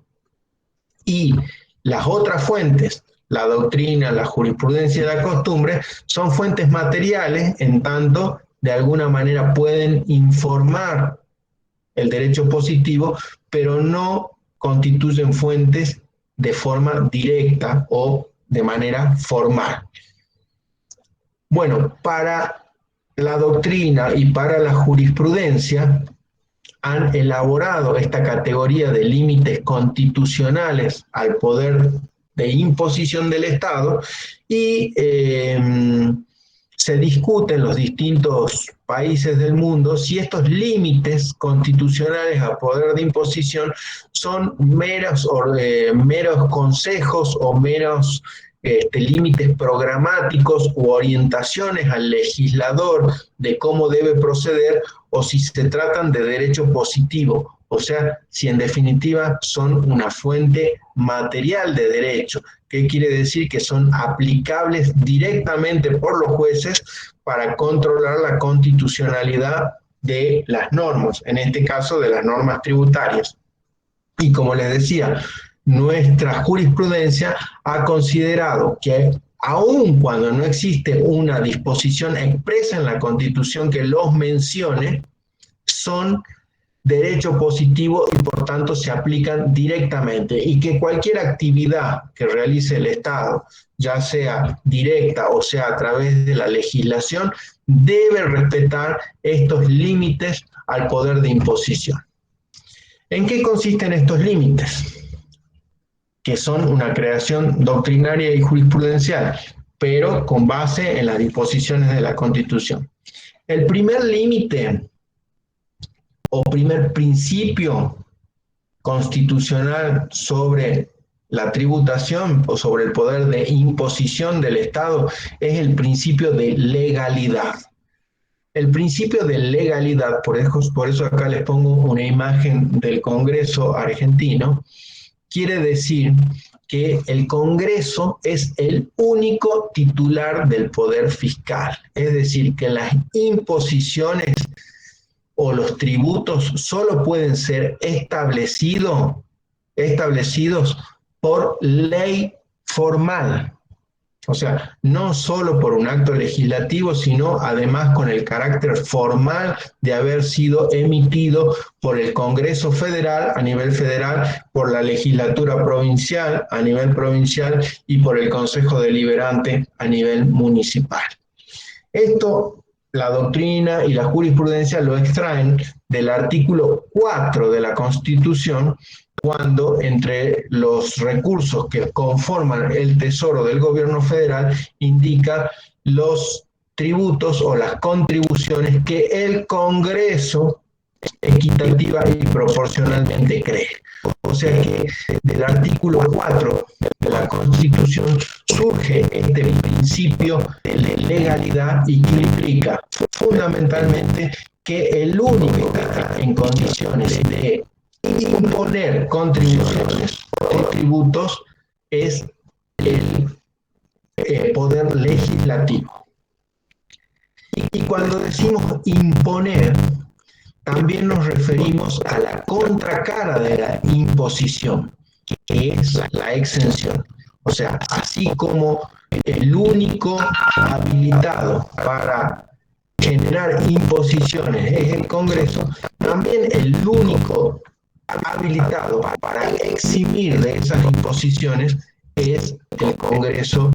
y las otras fuentes, la doctrina, la jurisprudencia y la costumbre, son fuentes materiales en tanto de alguna manera pueden informar el derecho positivo, pero no constituyen fuentes de forma directa o de manera formal. Bueno, para la doctrina y para la jurisprudencia han elaborado esta categoría de límites constitucionales al poder de imposición del Estado, y se discute en los distintos países del mundo si estos límites constitucionales al poder de imposición son meros consejos o meros límites programáticos u orientaciones al legislador de cómo debe proceder, o si se tratan de derecho positivo, o sea, si en definitiva son una fuente material de derecho. ¿Qué quiere decir? Que son aplicables directamente por los jueces para controlar la constitucionalidad de las normas, en este caso de las normas tributarias. Y como les decía, nuestra jurisprudencia ha considerado que aun cuando no existe una disposición expresa en la Constitución que los mencione, son derecho positivo y por tanto se aplican directamente, y que cualquier actividad que realice el Estado, ya sea directa o sea a través de la legislación, debe respetar estos límites al poder de imposición. ¿En qué consisten estos límites? Que son una creación doctrinaria y jurisprudencial, pero con base en las disposiciones de la Constitución. El primer límite o primer principio constitucional sobre la tributación o sobre el poder de imposición del Estado es el principio de legalidad. El principio de legalidad, por eso acá les pongo una imagen del Congreso argentino, quiere decir que el Congreso es el único titular del poder fiscal, es decir, que las imposiciones o los tributos solo pueden ser establecidos por ley formal. O sea, no solo por un acto legislativo, sino además con el carácter formal de haber sido emitido por el Congreso Federal a nivel federal, por la legislatura provincial a nivel provincial y por el Consejo Deliberante a nivel municipal. Esto, la doctrina y la jurisprudencia lo extraen del artículo 4 de la Constitución, cuando entre los recursos que conforman el tesoro del gobierno federal indica los tributos o las contribuciones que el Congreso equitativa y proporcionalmente cree. O sea que del artículo 4 de la Constitución surge este principio de legalidad y que implica fundamentalmente que el único que está en condiciones de imponer contribuciones o tributos es el poder legislativo. Y cuando decimos imponer, también nos referimos a la contracara de la imposición, que es la exención. O sea, así como el único habilitado para generar imposiciones es el Congreso, también el único habilitado para eximir de esas imposiciones es el Congreso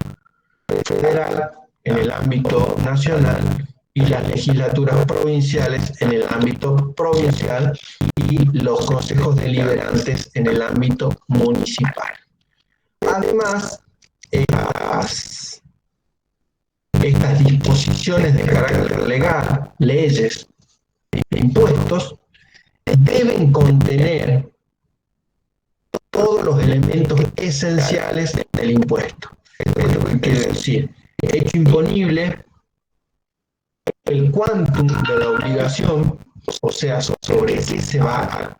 Federal en el ámbito nacional y las legislaturas provinciales en el ámbito provincial y los consejos deliberantes en el ámbito municipal. Además, estas disposiciones de carácter legal, leyes e impuestos, deben contener todos los elementos esenciales del impuesto. ¿Esto qué quiere decir? Hecho imponible, el quantum de la obligación, o sea, sobre qué se va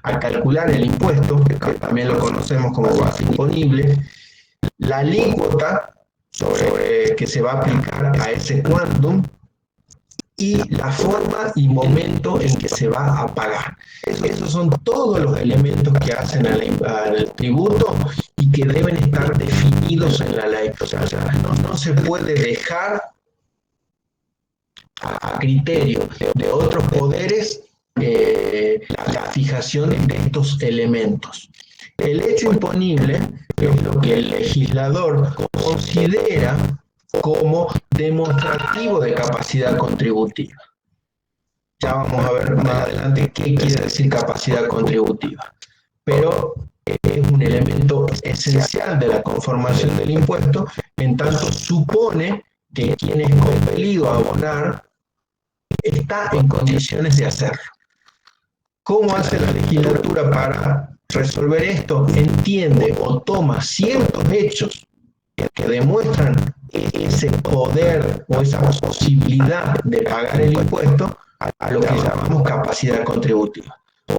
a calcular el impuesto, que también lo conocemos como base imponible, la alícuota sobre que se va a aplicar a ese quantum y la forma y momento en que se va a pagar. Esos son todos los elementos que hacen al tributo y que deben estar definidos en la ley. O sea, no se puede dejar a criterio de otros poderes la fijación de estos elementos. El hecho imponible es lo que el legislador considera como demostrativo de capacidad contributiva. Ya vamos a ver más adelante qué quiere decir capacidad contributiva. Pero es un elemento esencial de la conformación del impuesto, en tanto supone que quien es compelido a abonar está en condiciones de hacerlo. ¿Cómo hace la legislatura para resolver esto? Entiende o toma ciertos hechos que demuestran ese poder o esa posibilidad de pagar el impuesto a lo que llamamos capacidad contributiva.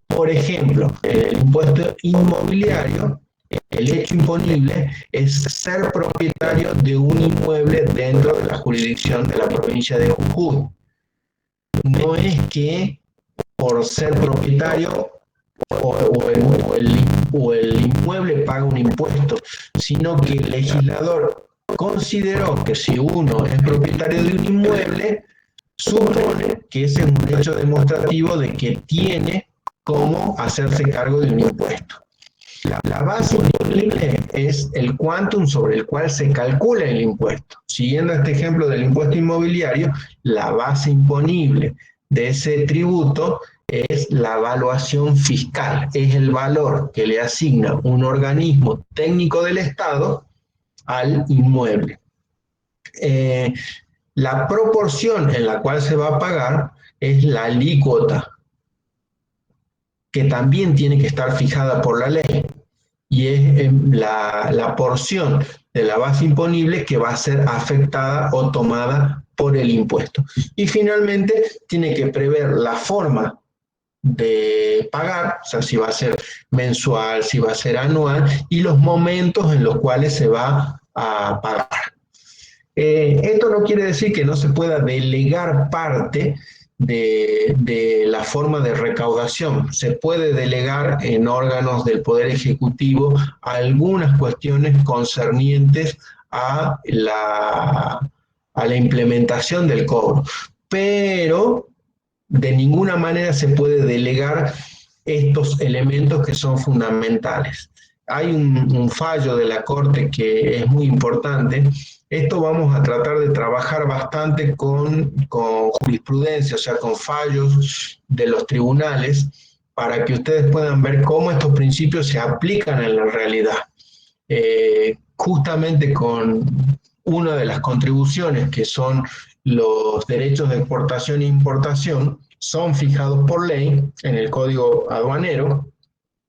Por ejemplo, en el impuesto inmobiliario, el hecho imponible es ser propietario de un inmueble dentro de la jurisdicción de la provincia de Jujuy. No es que por ser propietario o el inmueble paga un impuesto, sino que el legislador consideró que si uno es propietario de un inmueble, supone que ese es un hecho demostrativo de que tiene cómo hacerse cargo de un impuesto. La base imponible es el quantum sobre el cual se calcula el impuesto. Siguiendo este ejemplo del impuesto inmobiliario, la base imponible de ese tributo es la evaluación fiscal, es el valor que le asigna un organismo técnico del Estado al inmueble. La proporción en la cual se va a pagar es la alícuota, que también tiene que estar fijada por la ley, y es la porción de la base imponible que va a ser afectada o tomada por el impuesto. Y finalmente tiene que prever la forma de pagar, o sea, si va a ser mensual, si va a ser anual, y los momentos en los cuales se va a pagar. Esto no quiere decir que no se pueda delegar parte de la forma de recaudación. Se puede delegar en órganos del Poder Ejecutivo algunas cuestiones concernientes a la implementación del cobro, pero de ninguna manera se puede delegar estos elementos que son fundamentales. Hay un fallo de la Corte que es muy importante. Esto vamos a tratar de trabajar bastante con jurisprudencia, o sea, con fallos de los tribunales, para que ustedes puedan ver cómo estos principios se aplican en la realidad. Justamente con una de las contribuciones que son los derechos de exportación e importación, son fijados por ley en el Código Aduanero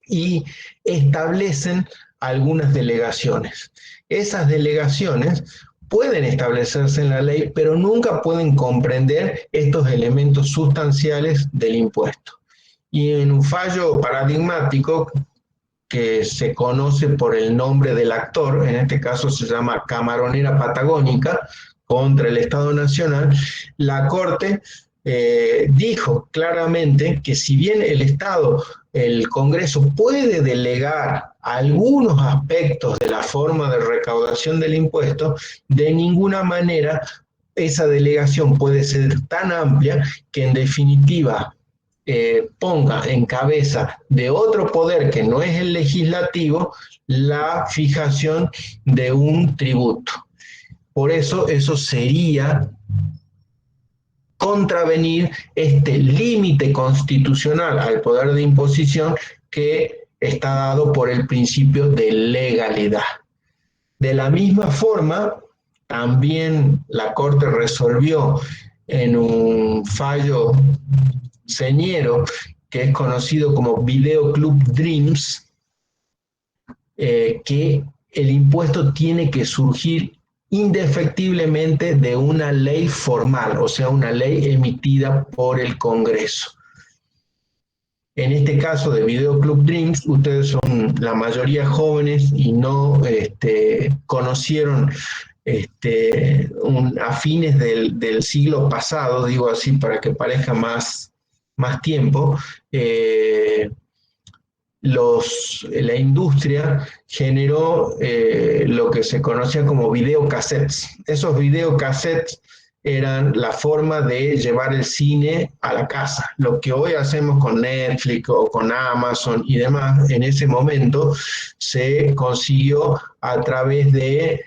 y establecen algunas delegaciones. Esas delegaciones pueden establecerse en la ley, pero nunca pueden comprender estos elementos sustanciales del impuesto. Y en un fallo paradigmático que se conoce por el nombre del actor, en este caso se llama Camaronera Patagónica, contra el Estado Nacional, la Corte dijo claramente que si bien el Estado, el Congreso puede delegar algunos aspectos de la forma de recaudación del impuesto, de ninguna manera esa delegación puede ser tan amplia que en definitiva ponga en cabeza de otro poder que no es el legislativo la fijación de un tributo. Por eso sería contravenir este límite constitucional al poder de imposición que está dado por el principio de legalidad. De la misma forma, también la Corte resolvió en un fallo señero que es conocido como Video Club Dreams, que el impuesto tiene que surgir indefectiblemente de una ley formal, o sea, una ley emitida por el Congreso. En este caso de Video Club Dreams, ustedes son la mayoría jóvenes y no conocieron a fines del siglo pasado, digo así para que parezca más tiempo, la industria generó lo que se conocía como videocassettes. Esos videocassettes eran la forma de llevar el cine a la casa. Lo que hoy hacemos con Netflix o con Amazon y demás, en ese momento se consiguió a través de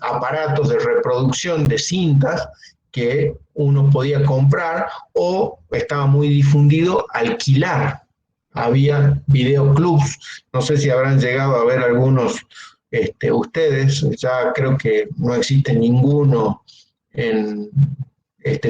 aparatos de reproducción de cintas que uno podía comprar o estaba muy difundido alquilar. Había videoclubs, no sé si habrán llegado a ver algunos ustedes, ya creo que no existe ninguno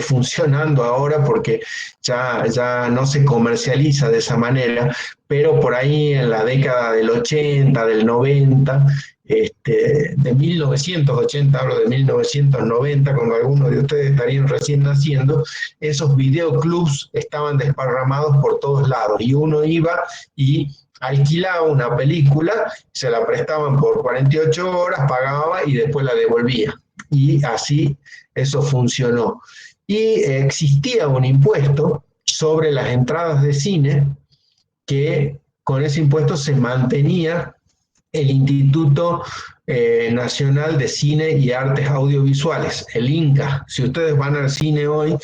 funcionando ahora porque ya no se comercializa de esa manera, pero por ahí en la década del 80, del 90, de 1980, hablo de 1990, cuando algunos de ustedes estarían recién naciendo, esos videoclubs estaban desparramados por todos lados y uno iba y alquilaba una película, se la prestaban por 48 horas, pagaba y después la devolvía. Y así eso funcionó. Y existía un impuesto sobre las entradas de cine que con ese impuesto se mantenía el Instituto Nacional de Cine y Artes Audiovisuales, el INCA. Si ustedes van al cine hoy,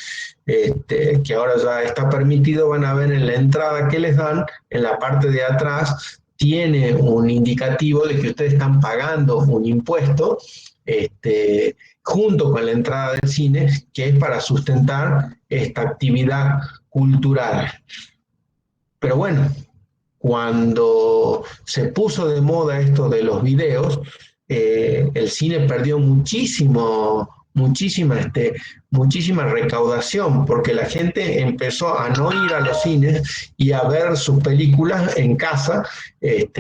que ahora ya está permitido, van a ver en la entrada que les dan, en la parte de atrás, tiene un indicativo de que ustedes están pagando un impuesto junto con la entrada del cine, que es para sustentar esta actividad cultural. Pero bueno, cuando se puso de moda esto de los videos, el cine perdió muchísima recaudación, porque la gente empezó a no ir a los cines y a ver sus películas en casa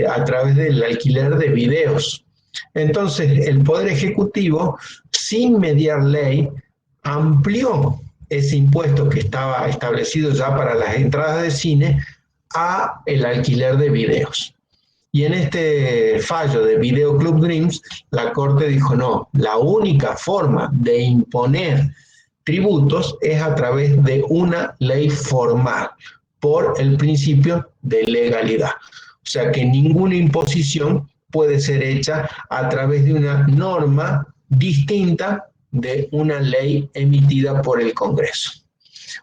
a través del alquiler de videos. Entonces, el Poder Ejecutivo, sin mediar ley, amplió ese impuesto que estaba establecido ya para las entradas de cine a el alquiler de videos. Y en este fallo de Video Club Dreams, la Corte dijo no, la única forma de imponer tributos es a través de una ley formal, por el principio de legalidad. O sea que ninguna imposición puede ser hecha a través de una norma distinta de una ley emitida por el Congreso.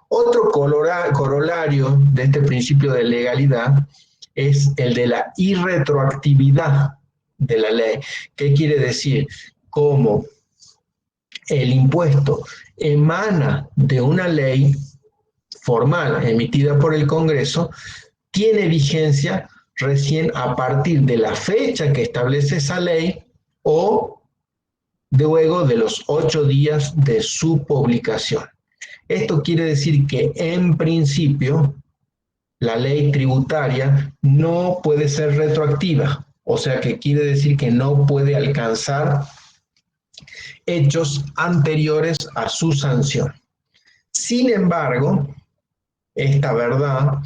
Otro corolario de este principio de legalidad es el de la irretroactividad de la ley. ¿Qué quiere decir? Como el impuesto emana de una ley formal emitida por el Congreso, tiene vigencia recién a partir de la fecha que establece esa ley o luego de los 8 días de su publicación. Esto quiere decir que en principio la ley tributaria no puede ser retroactiva, o sea que quiere decir que no puede alcanzar hechos anteriores a su sanción. Sin embargo, esta verdad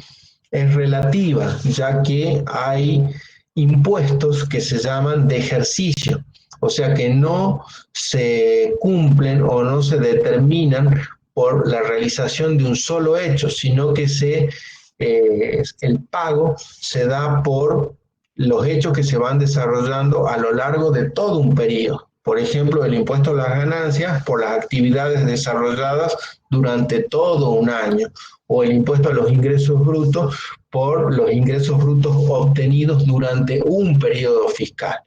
es relativa, ya que hay impuestos que se llaman de ejercicio, o sea que no se cumplen o no se determinan por la realización de un solo hecho, sino que el pago se da por los hechos que se van desarrollando a lo largo de todo un periodo. Por ejemplo, el impuesto a las ganancias por las actividades desarrolladas durante todo un año, o el impuesto a los ingresos brutos por los ingresos brutos obtenidos durante un periodo fiscal.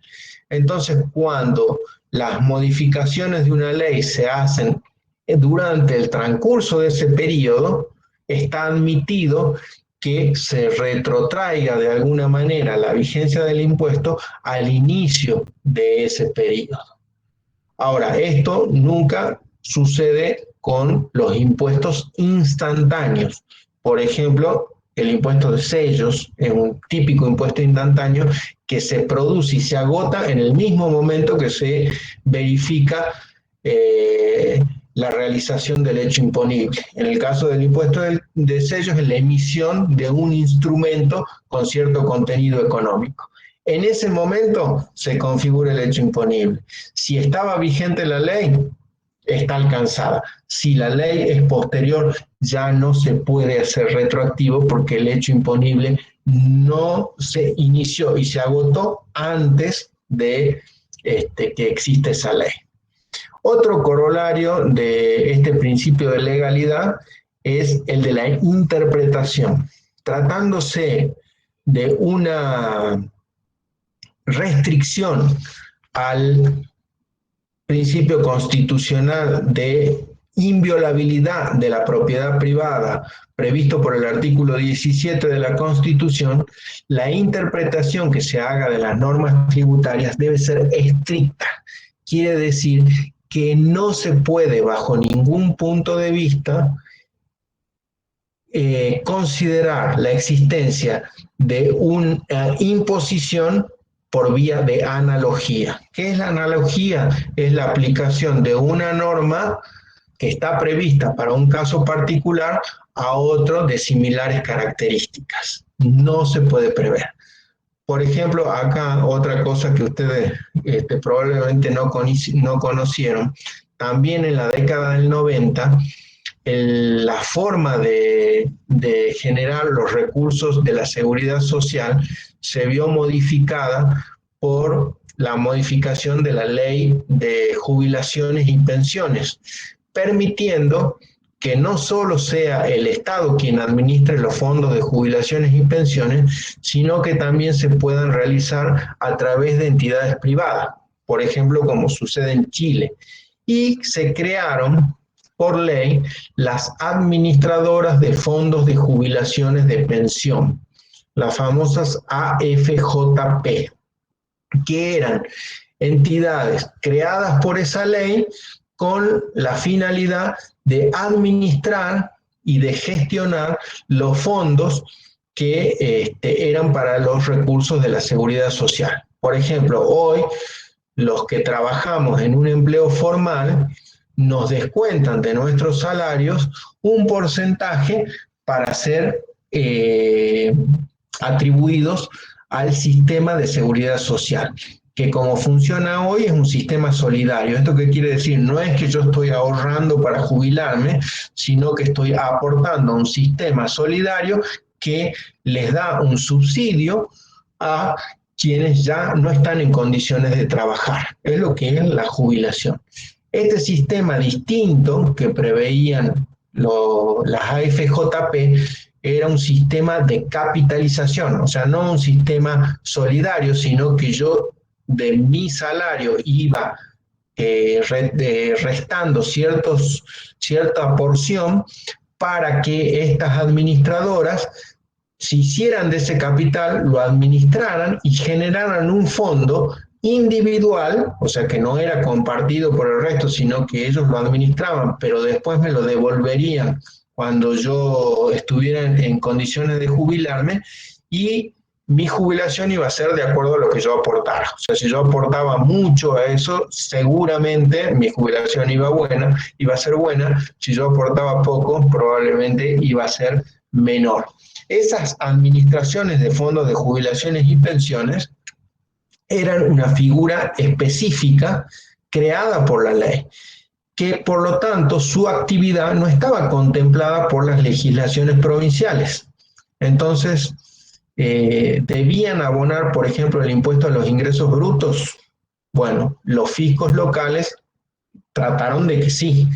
Entonces, cuando las modificaciones de una ley se hacen durante el transcurso de ese periodo, está admitido que se retrotraiga de alguna manera la vigencia del impuesto al inicio de ese periodo. Ahora, esto nunca sucede con los impuestos instantáneos. Por ejemplo, el impuesto de sellos es un típico impuesto instantáneo que se produce y se agota en el mismo momento que se verifica la realización del hecho imponible. En el caso del impuesto de sellos es la emisión de un instrumento con cierto contenido económico. En ese momento se configura el hecho imponible. Si estaba vigente la ley, está alcanzada. Si la ley es posterior, ya no se puede hacer retroactivo porque el hecho imponible no se inició y se agotó antes de que existe esa ley. Otro corolario de este principio de legalidad es el de la interpretación. Tratándose de una restricción al principio constitucional de inviolabilidad de la propiedad privada previsto por el artículo 17 de la Constitución, la interpretación que se haga de las normas tributarias debe ser estricta. Quiere decir que no se puede bajo ningún punto de vista considerar la existencia de una imposición por vía de analogía. ¿Qué es la analogía? Es la aplicación de una norma que está prevista para un caso particular a otro de similares características. No se puede prever. Por ejemplo, acá otra cosa que ustedes probablemente no conocieron, también en la década del 90, la forma de generar los recursos de la seguridad social se vio modificada por la modificación de la ley de jubilaciones y pensiones, permitiendo que no solo sea el Estado quien administre los fondos de jubilaciones y pensiones, sino que también se puedan realizar a través de entidades privadas, por ejemplo, como sucede en Chile. Y se crearon por ley las administradoras de fondos de jubilaciones de pensión, las famosas AFJP, que eran entidades creadas por esa ley con la finalidad de administrar y de gestionar los fondos que eran para los recursos de la seguridad social. Por ejemplo, hoy los que trabajamos en un empleo formal nos descuentan de nuestros salarios un porcentaje para ser atribuidos al sistema de seguridad social, que como funciona hoy es un sistema solidario. ¿Esto qué quiere decir? No es que yo estoy ahorrando para jubilarme, sino que estoy aportando a un sistema solidario que les da un subsidio a quienes ya no están en condiciones de trabajar. Es lo que es la jubilación. Este sistema distinto que preveían las AFJP era un sistema de capitalización, o sea, no un sistema solidario, sino que yo de mi salario iba restando cierta porción para que estas administradoras se hicieran de ese capital, lo administraran y generaran un fondo individual, o sea que no era compartido por el resto, sino que ellos lo administraban, pero después me lo devolverían cuando yo estuviera en condiciones de jubilarme, y mi jubilación iba a ser de acuerdo a lo que yo aportara. O sea, si yo aportaba mucho a eso, seguramente mi jubilación iba a ser buena. Si yo aportaba poco, probablemente iba a ser menor. Esas administraciones de fondos de jubilaciones y pensiones eran una figura específica creada por la ley, que por lo tanto su actividad no estaba contemplada por las legislaciones provinciales. Entonces, debían abonar, por ejemplo, el impuesto a los ingresos brutos. Bueno, los fiscos locales trataron de que sí.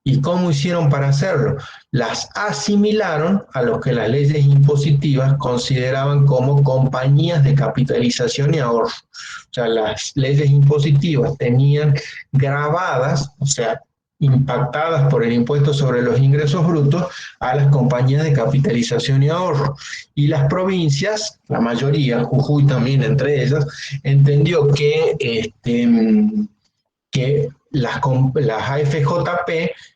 ¿Y cómo hicieron para hacerlo? Las asimilaron a lo que las leyes impositivas consideraban como compañías de capitalización y ahorro. O sea, las leyes impositivas tenían grabadas, o sea, impactadas por el impuesto sobre los ingresos brutos a las compañías de capitalización y ahorro. Y las provincias, la mayoría, Jujuy también entre ellas, entendió que las AFJP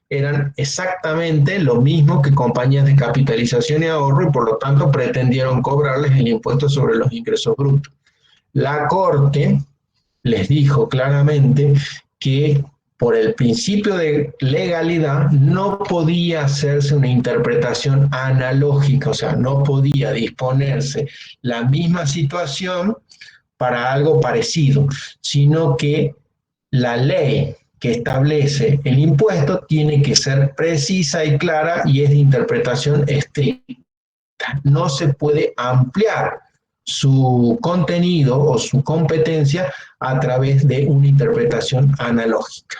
eran exactamente lo mismo que compañías de capitalización y ahorro, y por lo tanto pretendieron cobrarles el impuesto sobre los ingresos brutos. La Corte les dijo claramente que por el principio de legalidad no podía hacerse una interpretación analógica, o sea, no podía disponerse la misma situación para algo parecido, sino que la ley que establece el impuesto tiene que ser precisa y clara y es de interpretación estricta. No se puede ampliar su contenido o su competencia a través de una interpretación analógica.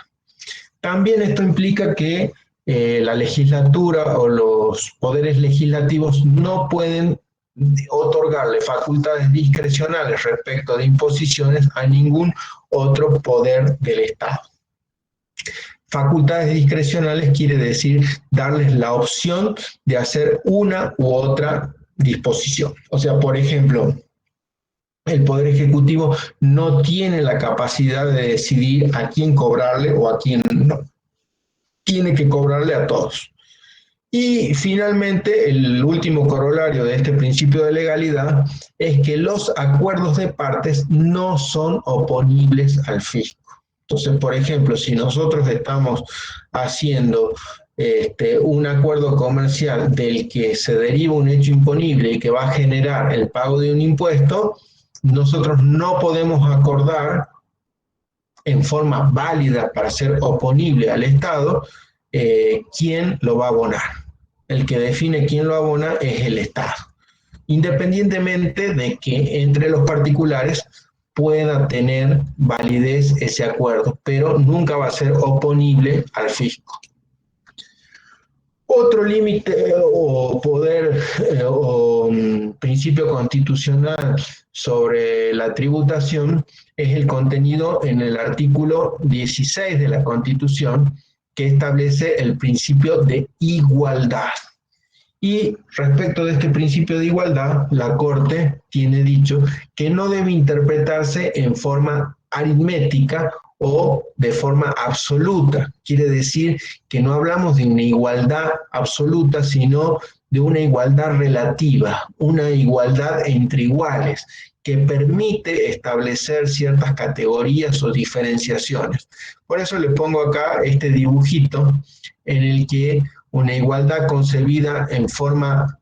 También esto implica que la legislatura o los poderes legislativos no pueden otorgarle facultades discrecionales respecto de imposiciones a ningún otro poder del Estado. Facultades discrecionales quiere decir darles la opción de hacer una u otra disposición. O sea, por ejemplo, el Poder Ejecutivo no tiene la capacidad de decidir a quién cobrarle o a quién no. Tiene que cobrarle a todos. Y finalmente, el último corolario de este principio de legalidad es que los acuerdos de partes no son oponibles al fisco. Entonces, por ejemplo, si nosotros estamos haciendo un acuerdo comercial del que se deriva un hecho imponible y que va a generar el pago de un impuesto, nosotros no podemos acordar en forma válida para ser oponible al Estado quién lo va a abonar. El que define quién lo abona es el Estado, independientemente de que entre los particulares pueda tener validez ese acuerdo, pero nunca va a ser oponible al fisco. Otro límite o poder o principio constitucional sobre la tributación es el contenido en el artículo 16 de la Constitución, que establece el principio de igualdad. Y respecto de este principio de igualdad, la Corte tiene dicho que no debe interpretarse en forma aritmética o de forma absoluta. Quiere decir que no hablamos de una igualdad absoluta, sino de una igualdad relativa, una igualdad entre iguales, que permite establecer ciertas categorías o diferenciaciones. Por eso le pongo acá este dibujito en el que una igualdad concebida en forma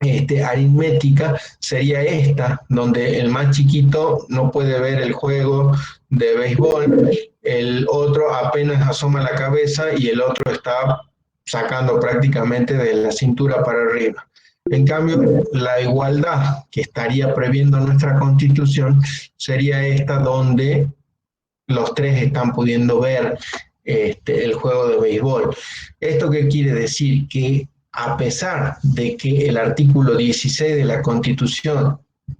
aritmética sería esta, donde el más chiquito no puede ver el juego de béisbol, el otro apenas asoma la cabeza y el otro está sacando prácticamente de la cintura para arriba. En cambio, la igualdad que estaría previendo nuestra Constitución sería esta, donde los tres están pudiendo ver el juego de béisbol. ¿Esto qué quiere decir? Que a pesar de que el artículo 16 de la Constitución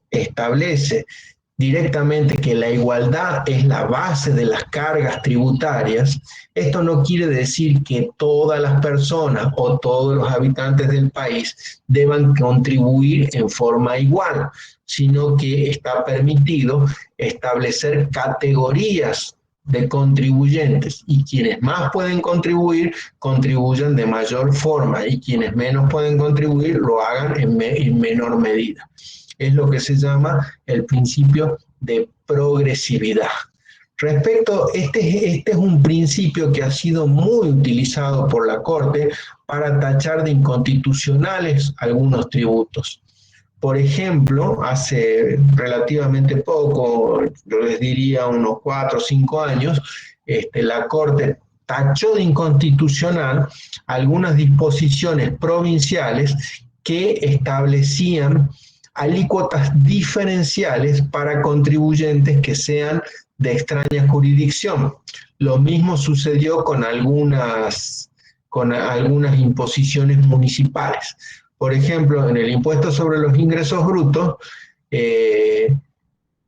establece directamente que la igualdad es la base de las cargas tributarias, esto no quiere decir que todas las personas o todos los habitantes del país deban contribuir en forma igual, sino que está permitido establecer categorías de contribuyentes, y quienes más pueden contribuir, contribuyan de mayor forma, y quienes menos pueden contribuir lo hagan en menor medida. Es lo que se llama el principio de progresividad. Este es un principio que ha sido muy utilizado por la Corte para tachar de inconstitucionales algunos tributos. Por ejemplo, hace relativamente poco, yo les diría unos 4 o 5 años, la Corte tachó de inconstitucional algunas disposiciones provinciales que establecían alícuotas diferenciales para contribuyentes que sean de extraña jurisdicción. Lo mismo sucedió con algunas imposiciones municipales. Por ejemplo, en el impuesto sobre los ingresos brutos,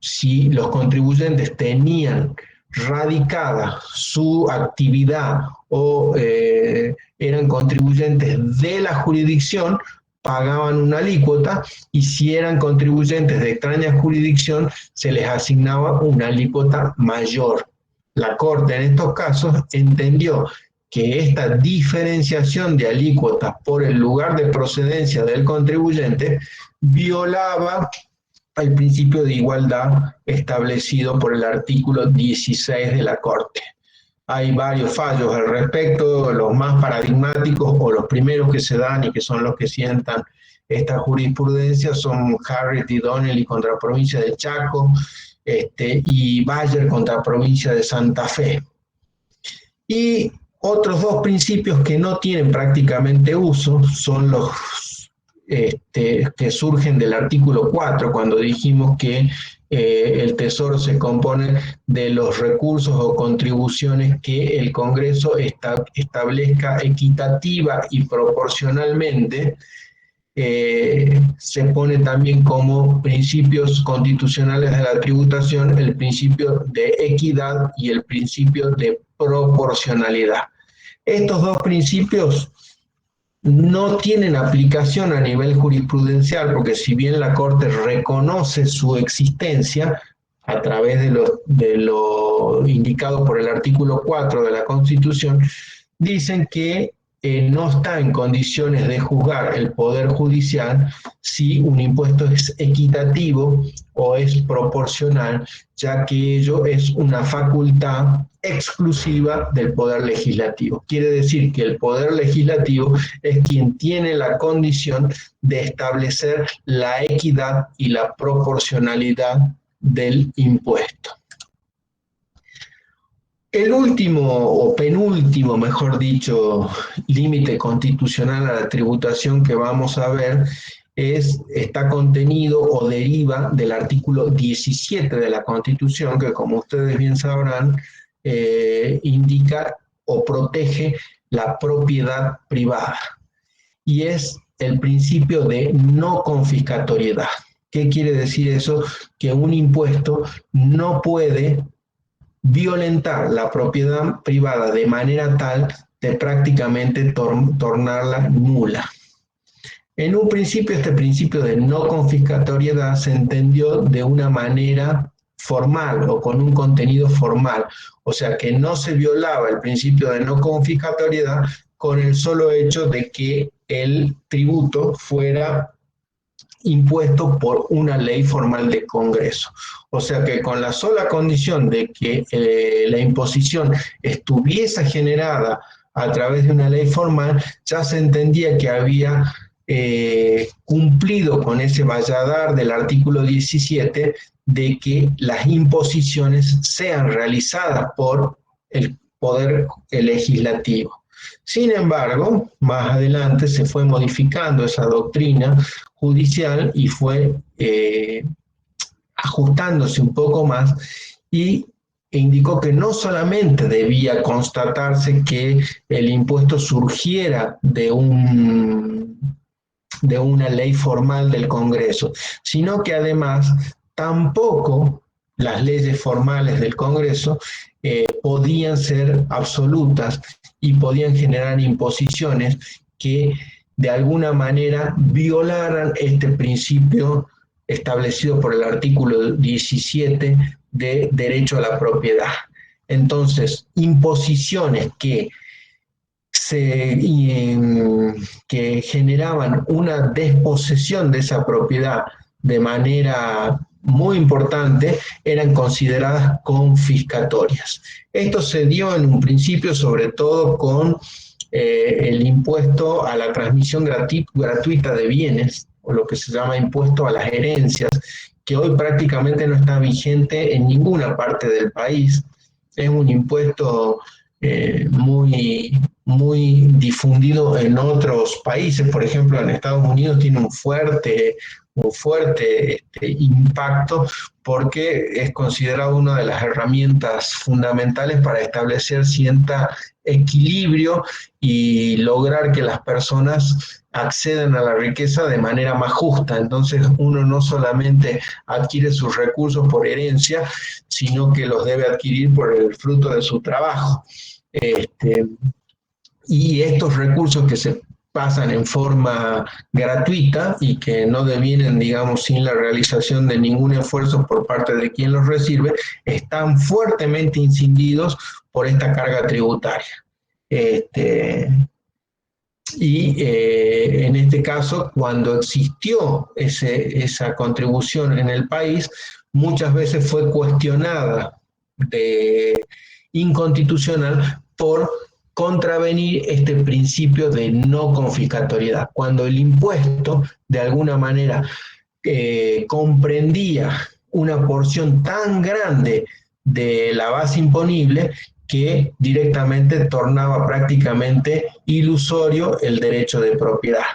si los contribuyentes tenían radicada su actividad o eran contribuyentes de la jurisdicción, pagaban una alícuota, y si eran contribuyentes de extraña jurisdicción, se les asignaba una alícuota mayor. La Corte en estos casos entendió que esta diferenciación de alícuotas por el lugar de procedencia del contribuyente violaba el principio de igualdad establecido por el artículo 16 de la Corte. Hay varios fallos al respecto, los más paradigmáticos o los primeros que se dan y que son los que sientan esta jurisprudencia son Harris y Donnelly contra provincia de Chaco, y Bayer contra provincia de Santa Fe. Y otros dos principios que no tienen prácticamente uso son los que surgen del artículo 4, cuando dijimos que el Tesoro se compone de los recursos o contribuciones que el Congreso establezca equitativa y proporcionalmente. Se pone también como principios constitucionales de la tributación el principio de equidad y el principio de proporcionalidad. Estos dos principios no tienen aplicación a nivel jurisprudencial, porque si bien la Corte reconoce su existencia a través de lo indicado por el artículo 4 de la Constitución, dicen que no está en condiciones de juzgar el Poder Judicial si un impuesto es equitativo o es proporcional, ya que ello es una facultad exclusiva del Poder Legislativo. Quiere decir que el Poder Legislativo es quien tiene la condición de establecer la equidad y la proporcionalidad del impuesto. El último, o penúltimo, mejor dicho, límite constitucional a la tributación que vamos a ver está contenido o deriva del artículo 17 de la Constitución, que, como ustedes bien sabrán, indica o protege la propiedad privada. Y es el principio de no confiscatoriedad. ¿Qué quiere decir eso? Que un impuesto no puede violentar la propiedad privada de manera tal de prácticamente tornarla nula. En un principio, este principio de no confiscatoriedad se entendió de una manera formal o con un contenido formal, o sea que no se violaba el principio de no confiscatoriedad con el solo hecho de que el tributo fuera impuesto por una ley formal de Congreso. O sea que con la sola condición de que la imposición estuviese generada a través de una ley formal, ya se entendía que había cumplido con ese valladar del artículo 17 de que las imposiciones sean realizadas por el Poder Legislativo. Sin embargo, más adelante se fue modificando esa doctrina judicial y fue ajustándose un poco más, y indicó que no solamente debía constatarse que el impuesto surgiera de una ley formal del Congreso, sino que además tampoco las leyes formales del Congreso podían ser absolutas y podían generar imposiciones que de alguna manera violaran este principio establecido por el artículo 17 de derecho a la propiedad. Entonces, imposiciones se, que generaban una desposesión de esa propiedad de manera muy importante, eran consideradas confiscatorias. Esto se dio en un principio sobre todo con el impuesto a la transmisión gratuita de bienes, o lo que se llama impuesto a las herencias, que hoy prácticamente no está vigente en ninguna parte del país. Es un impuesto muy difundido en otros países. Por ejemplo, en Estados Unidos tiene un fuerte impacto porque es considerado una de las herramientas fundamentales para establecer cierto equilibrio y lograr que las personas accedan a la riqueza de manera más justa. Entonces uno no solamente adquiere sus recursos por herencia, sino que los debe adquirir por el fruto de su trabajo. Este, y estos recursos que se pasan en forma gratuita y que no devienen, digamos, sin la realización de ningún esfuerzo por parte de quien los recibe, están fuertemente incididos por esta carga tributaria. Este, en este caso, cuando existió esa contribución en el país, muchas veces fue cuestionada de inconstitucional por contravenir este principio de no confiscatoriedad. Cuando el impuesto, de alguna manera, comprendía una porción tan grande de la base imponible que directamente tornaba prácticamente ilusorio el derecho de propiedad.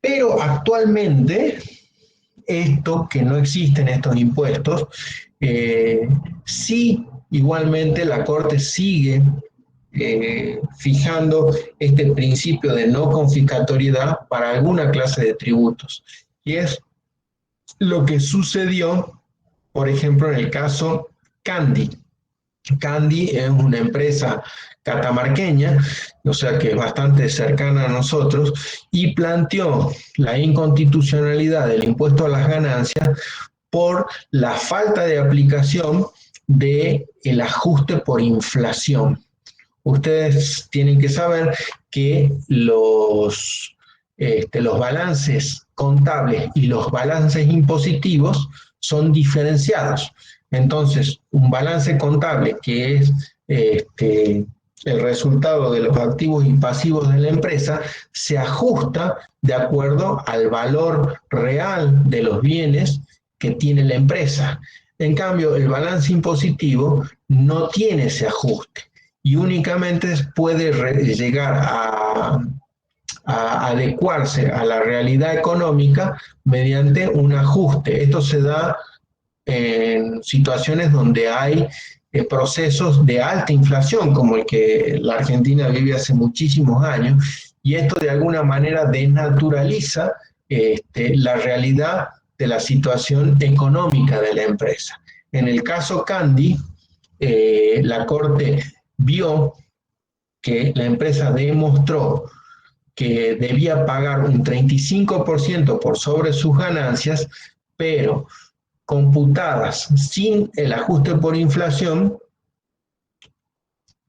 Pero actualmente, esto que no existen estos impuestos, sí, igualmente la Corte sigue fijando este principio de no confiscatoriedad para alguna clase de tributos. Y es lo que sucedió, por ejemplo, en el caso Candy. Candy es una empresa catamarqueña, o sea que es bastante cercana a nosotros, y planteó la inconstitucionalidad del impuesto a las ganancias por la falta de aplicación del ajuste por inflación. Ustedes tienen que saber que los balances contables y los balances impositivos son diferenciados. Entonces, un balance contable que es el resultado de los activos y pasivos de la empresa se ajusta de acuerdo al valor real de los bienes que tiene la empresa. En cambio, el balance impositivo no tiene ese ajuste y únicamente puede llegar a adecuarse a la realidad económica mediante un ajuste. Esto se da en situaciones donde hay procesos de alta inflación, como el que la Argentina vive hace muchísimos años, y esto de alguna manera desnaturaliza la realidad de la situación económica de la empresa. En el caso Candy, la Corte vio que la empresa demostró que debía pagar un 35% por sobre sus ganancias, pero computadas sin el ajuste por inflación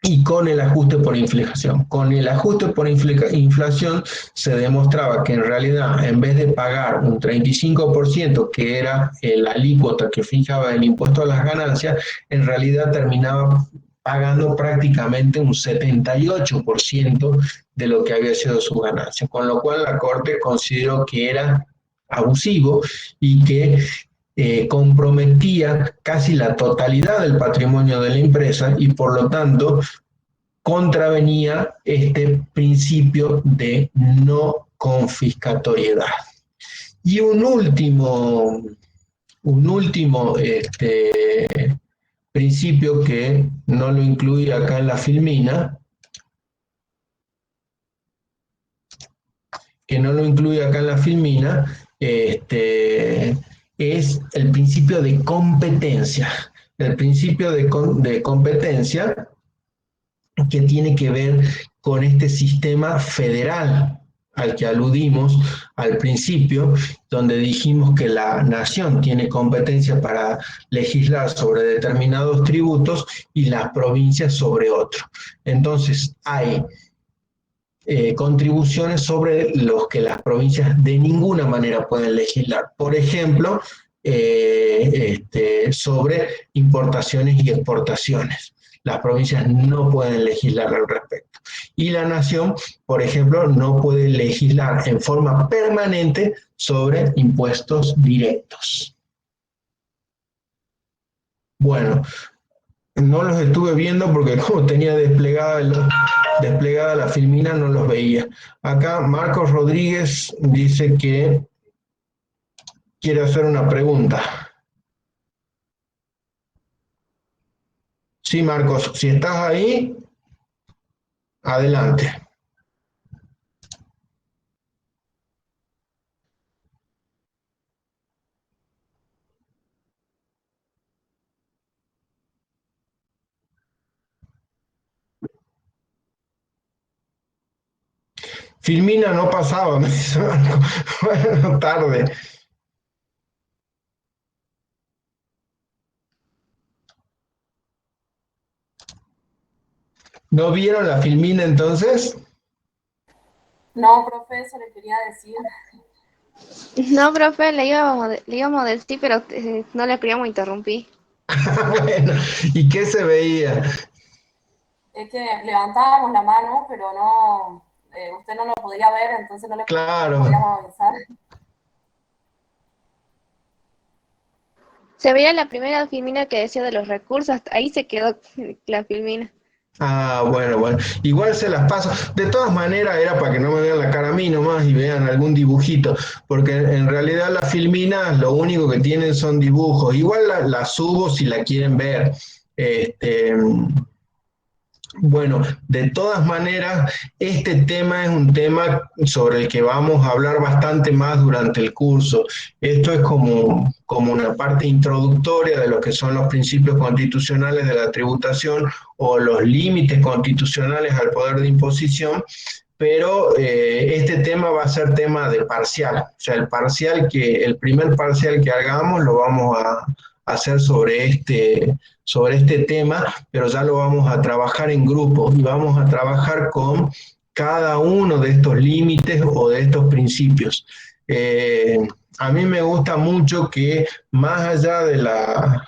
y con el ajuste por inflación. Con el ajuste por inflación se demostraba que en realidad, en vez de pagar un 35%, que era la alícuota que fijaba el impuesto a las ganancias, en realidad terminaba pagando prácticamente un 78% de lo que había sido su ganancia, con lo cual la Corte consideró que era abusivo y que comprometía casi la totalidad del patrimonio de la empresa y por lo tanto contravenía este principio de no confiscatoriedad. Y un último principio que no lo incluí acá en la filmina, es el principio de competencia. El principio de competencia que tiene que ver con este sistema federal al que aludimos al principio, donde dijimos que la nación tiene competencia para legislar sobre determinados tributos y las provincias sobre otros. Entonces, hay contribuciones sobre los que las provincias de ninguna manera pueden legislar. Por ejemplo, sobre importaciones y exportaciones. Las provincias no pueden legislar al respecto. Y la nación, por ejemplo, no puede legislar en forma permanente sobre impuestos directos. Bueno, no los estuve viendo porque como tenía desplegada la filmina no los veía. Acá Marcos Rodríguez dice que quiere hacer una pregunta. Sí, Marcos, si estás ahí, adelante. Filmina no pasaba, me dice Marcos. Bueno, tarde. ¿No vieron la filmina entonces? No, profe, eso le quería decir. No, profe, le íbamos a decir, pero no le queríamos interrumpir. Bueno, ¿y qué se veía? Es que levantábamos la mano, pero no, usted no lo podía ver, entonces no le Claro. podíamos avisar. Se veía la primera filmina que decía de los recursos, hasta ahí se quedó la filmina. Ah, bueno, bueno. Igual se las paso. De todas maneras, era para que no me vean la cara a mí nomás y vean algún dibujito, porque en realidad las filminas lo único que tienen son dibujos. Igual la subo si la quieren ver. Este, bueno, de todas maneras, este tema es un tema sobre el que vamos a hablar bastante más durante el curso. Esto es como una parte introductoria de lo que son los principios constitucionales de la tributación o los límites constitucionales al poder de imposición, pero este tema va a ser tema de parcial. O sea, el primer parcial que hagamos lo vamos a hacer sobre este tema, pero ya lo vamos a trabajar en grupo y vamos a trabajar con cada uno de estos límites o de estos principios. Eh, a mí me gusta mucho que más allá de la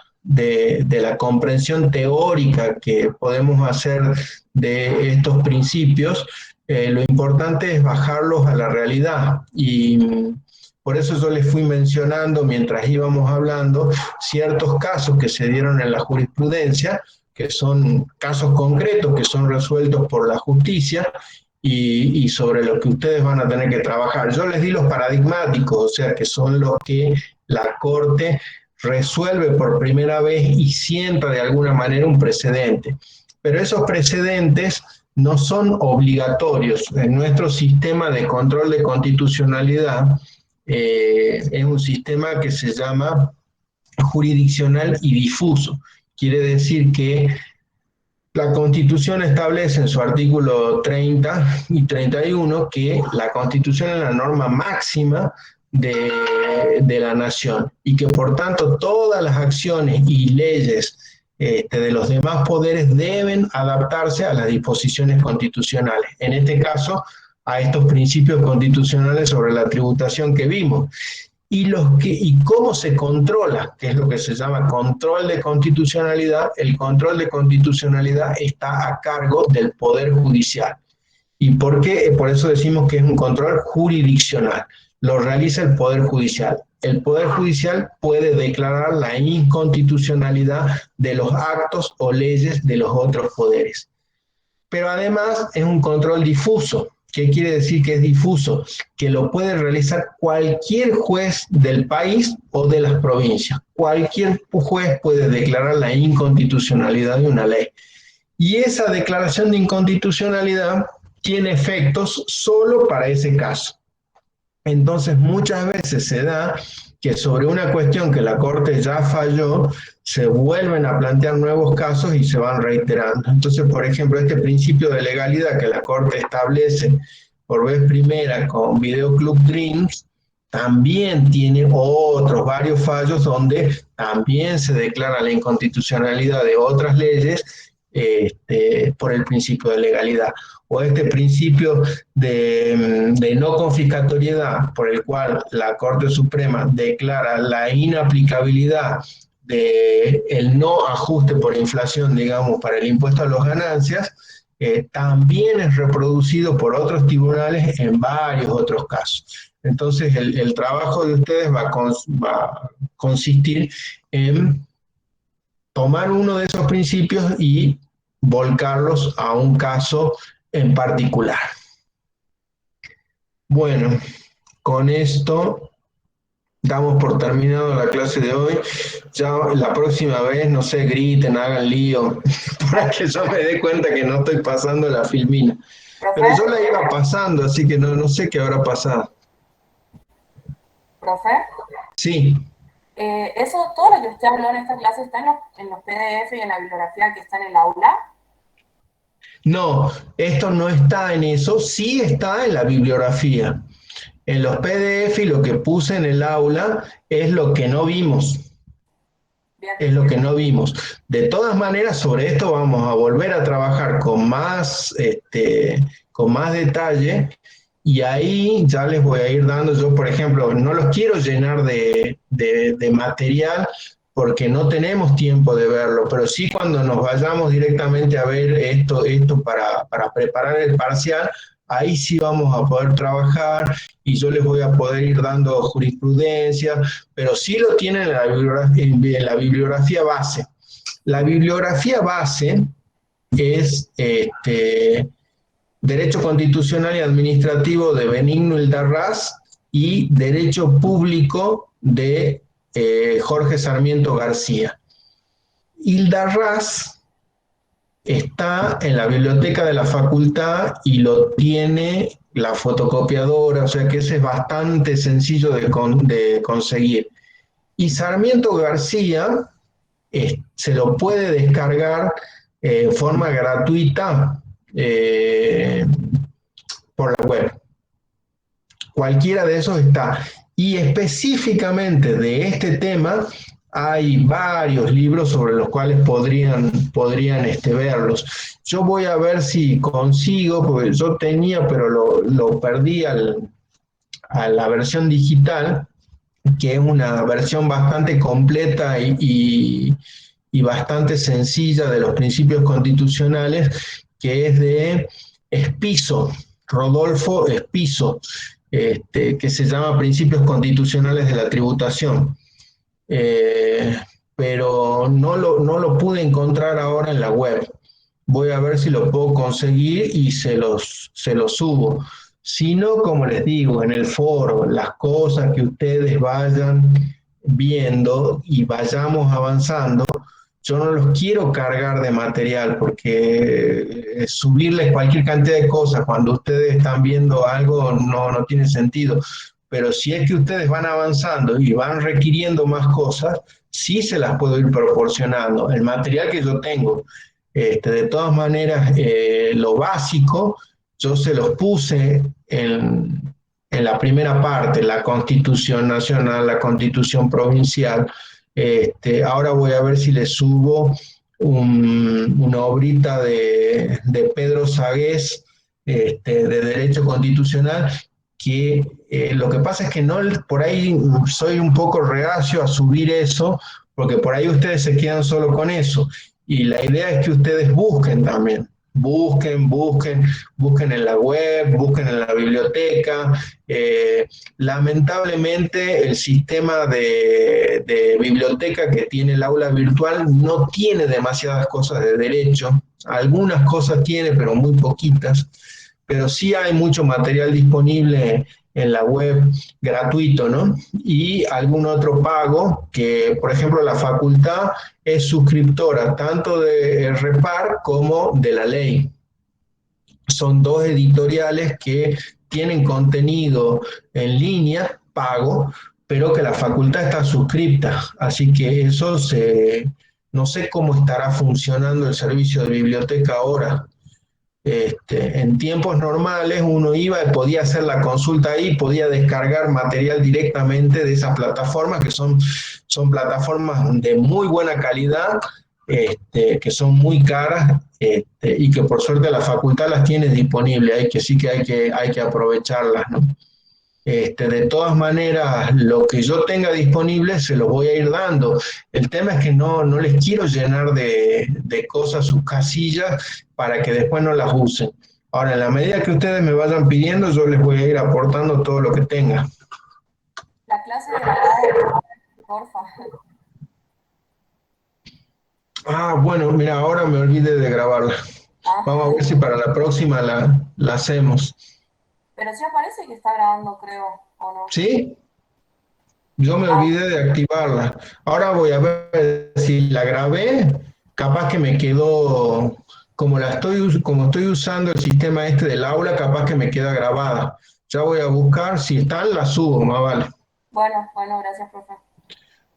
comprensión teórica que podemos hacer de estos principios, lo importante es bajarlos a la realidad y por eso yo les fui mencionando mientras íbamos hablando ciertos casos que se dieron en la jurisprudencia, que son casos concretos que son resueltos por la justicia y sobre los que ustedes van a tener que trabajar. Yo les di los paradigmáticos, o sea, que son los que la Corte resuelve por primera vez y sienta de alguna manera un precedente. Pero esos precedentes no son obligatorios. En nuestro sistema de control de constitucionalidad es un sistema que se llama jurisdiccional y difuso. Quiere decir que la Constitución establece en su artículo 30 y 31 que la Constitución es la norma máxima de la nación y que por tanto todas las acciones y leyes de los demás poderes deben adaptarse a las disposiciones constitucionales. En este caso, a estos principios constitucionales sobre la tributación que vimos y cómo se controla, que es lo que se llama control de constitucionalidad. El control de constitucionalidad está a cargo del Poder Judicial. ¿Y por qué? Por eso decimos que es un control jurisdiccional. Lo realiza el Poder Judicial. El Poder Judicial puede declarar la inconstitucionalidad de los actos o leyes de los otros poderes. Pero además es un control difuso. ¿Qué quiere decir que es difuso? Que lo puede realizar cualquier juez del país o de las provincias. Cualquier juez puede declarar la inconstitucionalidad de una ley. Y esa declaración de inconstitucionalidad tiene efectos solo para ese caso. Entonces muchas veces se da que sobre una cuestión que la Corte ya falló, se vuelven a plantear nuevos casos y se van reiterando. Entonces, por ejemplo, este principio de legalidad que la Corte establece por vez primera con Video Club Dreams, también tiene otros varios fallos donde también se declara la inconstitucionalidad de otras leyes por el principio de legalidad. O este principio de no confiscatoriedad por el cual la Corte Suprema declara la inaplicabilidad del no ajuste por inflación, digamos, para el impuesto a las ganancias, también es reproducido por otros tribunales en varios otros casos. Entonces, el trabajo de ustedes va a consistir en tomar uno de esos principios y volcarlos a un caso en particular. Bueno, con esto damos por terminado la clase de hoy. Ya la próxima vez, no sé, griten, hagan lío, para que yo me dé cuenta que no estoy pasando la filmina. ¿Profe? Pero yo la iba pasando, así que no sé qué habrá pasado. ¿Profe? Sí. Eso, todo lo que usted habló en esta clase está en los PDF y en la bibliografía que está en el aula. No, esto no está en eso, sí está en la bibliografía. En los PDF y lo que puse en el aula es lo que no vimos. Bien. Es lo que no vimos. De todas maneras, sobre esto vamos a volver a trabajar con más detalle y ahí ya les voy a ir dando, yo por ejemplo, no los quiero llenar de material porque no tenemos tiempo de verlo, pero sí cuando nos vayamos directamente a ver esto para preparar el parcial, ahí sí vamos a poder trabajar y yo les voy a poder ir dando jurisprudencia, pero sí lo tienen en la bibliografía base. La bibliografía base es Derecho Constitucional y Administrativo de Benigno Ildarraz y Derecho Público de Jorge Sarmiento García. Ildarraz está en la biblioteca de la facultad y lo tiene la fotocopiadora, o sea que ese es bastante sencillo de conseguir. Y Sarmiento García se lo puede descargar en forma gratuita por la web. Cualquiera de esos está. Y específicamente de este tema hay varios libros sobre los cuales podrían verlos. Yo voy a ver si consigo, porque yo tenía, pero lo perdí a la versión digital, que es una versión bastante completa y bastante sencilla de los principios constitucionales, que es de Espiso, Rodolfo Espiso, que se llama Principios Constitucionales de la Tributación. Pero no lo pude encontrar ahora en la web. Voy a ver si lo puedo conseguir y se los subo. Si no, como les digo, en el foro, las cosas que ustedes vayan viendo y vayamos avanzando, yo no los quiero cargar de material porque subirles cualquier cantidad de cosas cuando ustedes están viendo algo no tiene sentido. Pero si es que ustedes van avanzando y van requiriendo más cosas, sí se las puedo ir proporcionando. El material que yo tengo, de todas maneras, lo básico, yo se los puse en la primera parte, la Constitución Nacional, la Constitución Provincial. Ahora voy a ver si le subo una obrita de Pedro Sagués, de Derecho Constitucional, que lo que pasa es que no, por ahí soy un poco reacio a subir eso, porque por ahí ustedes se quedan solo con eso. Y la idea es que ustedes busquen también. Busquen en la web, busquen en la biblioteca. Lamentablemente el sistema de biblioteca que tiene el aula virtual no tiene demasiadas cosas de derecho. Algunas cosas tiene, pero muy poquitas. Pero sí hay mucho material disponible en la web gratuito, ¿no? Y algún otro pago que, por ejemplo, la facultad es suscriptora tanto de Repar como de La Ley. Son dos editoriales que tienen contenido en línea, pago, pero que la facultad está suscripta, así que no sé cómo estará funcionando el servicio de biblioteca ahora. En tiempos normales uno iba y podía hacer la consulta ahí, podía descargar material directamente de esas plataformas, que son plataformas de muy buena calidad, que son muy caras, y que por suerte la facultad las tiene disponibles, hay que aprovecharlas, ¿no? De todas maneras, lo que yo tenga disponible se lo voy a ir dando. El tema es que no les quiero llenar de cosas sus casillas para que después no las usen. Ahora, en la medida que ustedes me vayan pidiendo, yo les voy a ir aportando todo lo que tenga. La clase de grabado, porfa. Ah, bueno, mira, ahora me olvidé de grabarla. Ah, Vamos a ver si para la próxima la hacemos. pero sí aparece que está grabando, creo, ¿o no? ¿Sí? Yo me Ah, olvidé de activarla. Ahora voy a ver si la grabé. Capaz que me quedó, como estoy usando el sistema del aula, capaz que me queda grabada. Ya voy a buscar, si están, la subo, más vale. bueno, gracias, profe.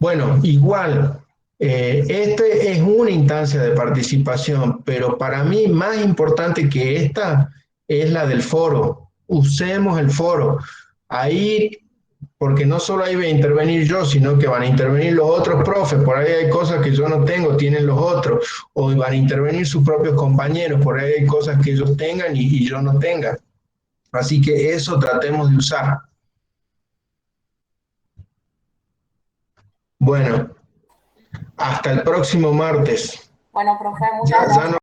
Bueno, igual, este es una instancia de participación, pero para mí más importante que esta es la del foro. Usemos el foro. Ahí, porque no solo ahí voy a intervenir yo, sino que van a intervenir los otros profes. Por ahí hay cosas que yo no tengo, tienen los otros. O van a intervenir sus propios compañeros. Por ahí hay cosas que ellos tengan y yo no tenga. Así que eso tratemos de usar. Bueno, hasta el próximo martes. Bueno, profe, Ya, muchas ya gracias. no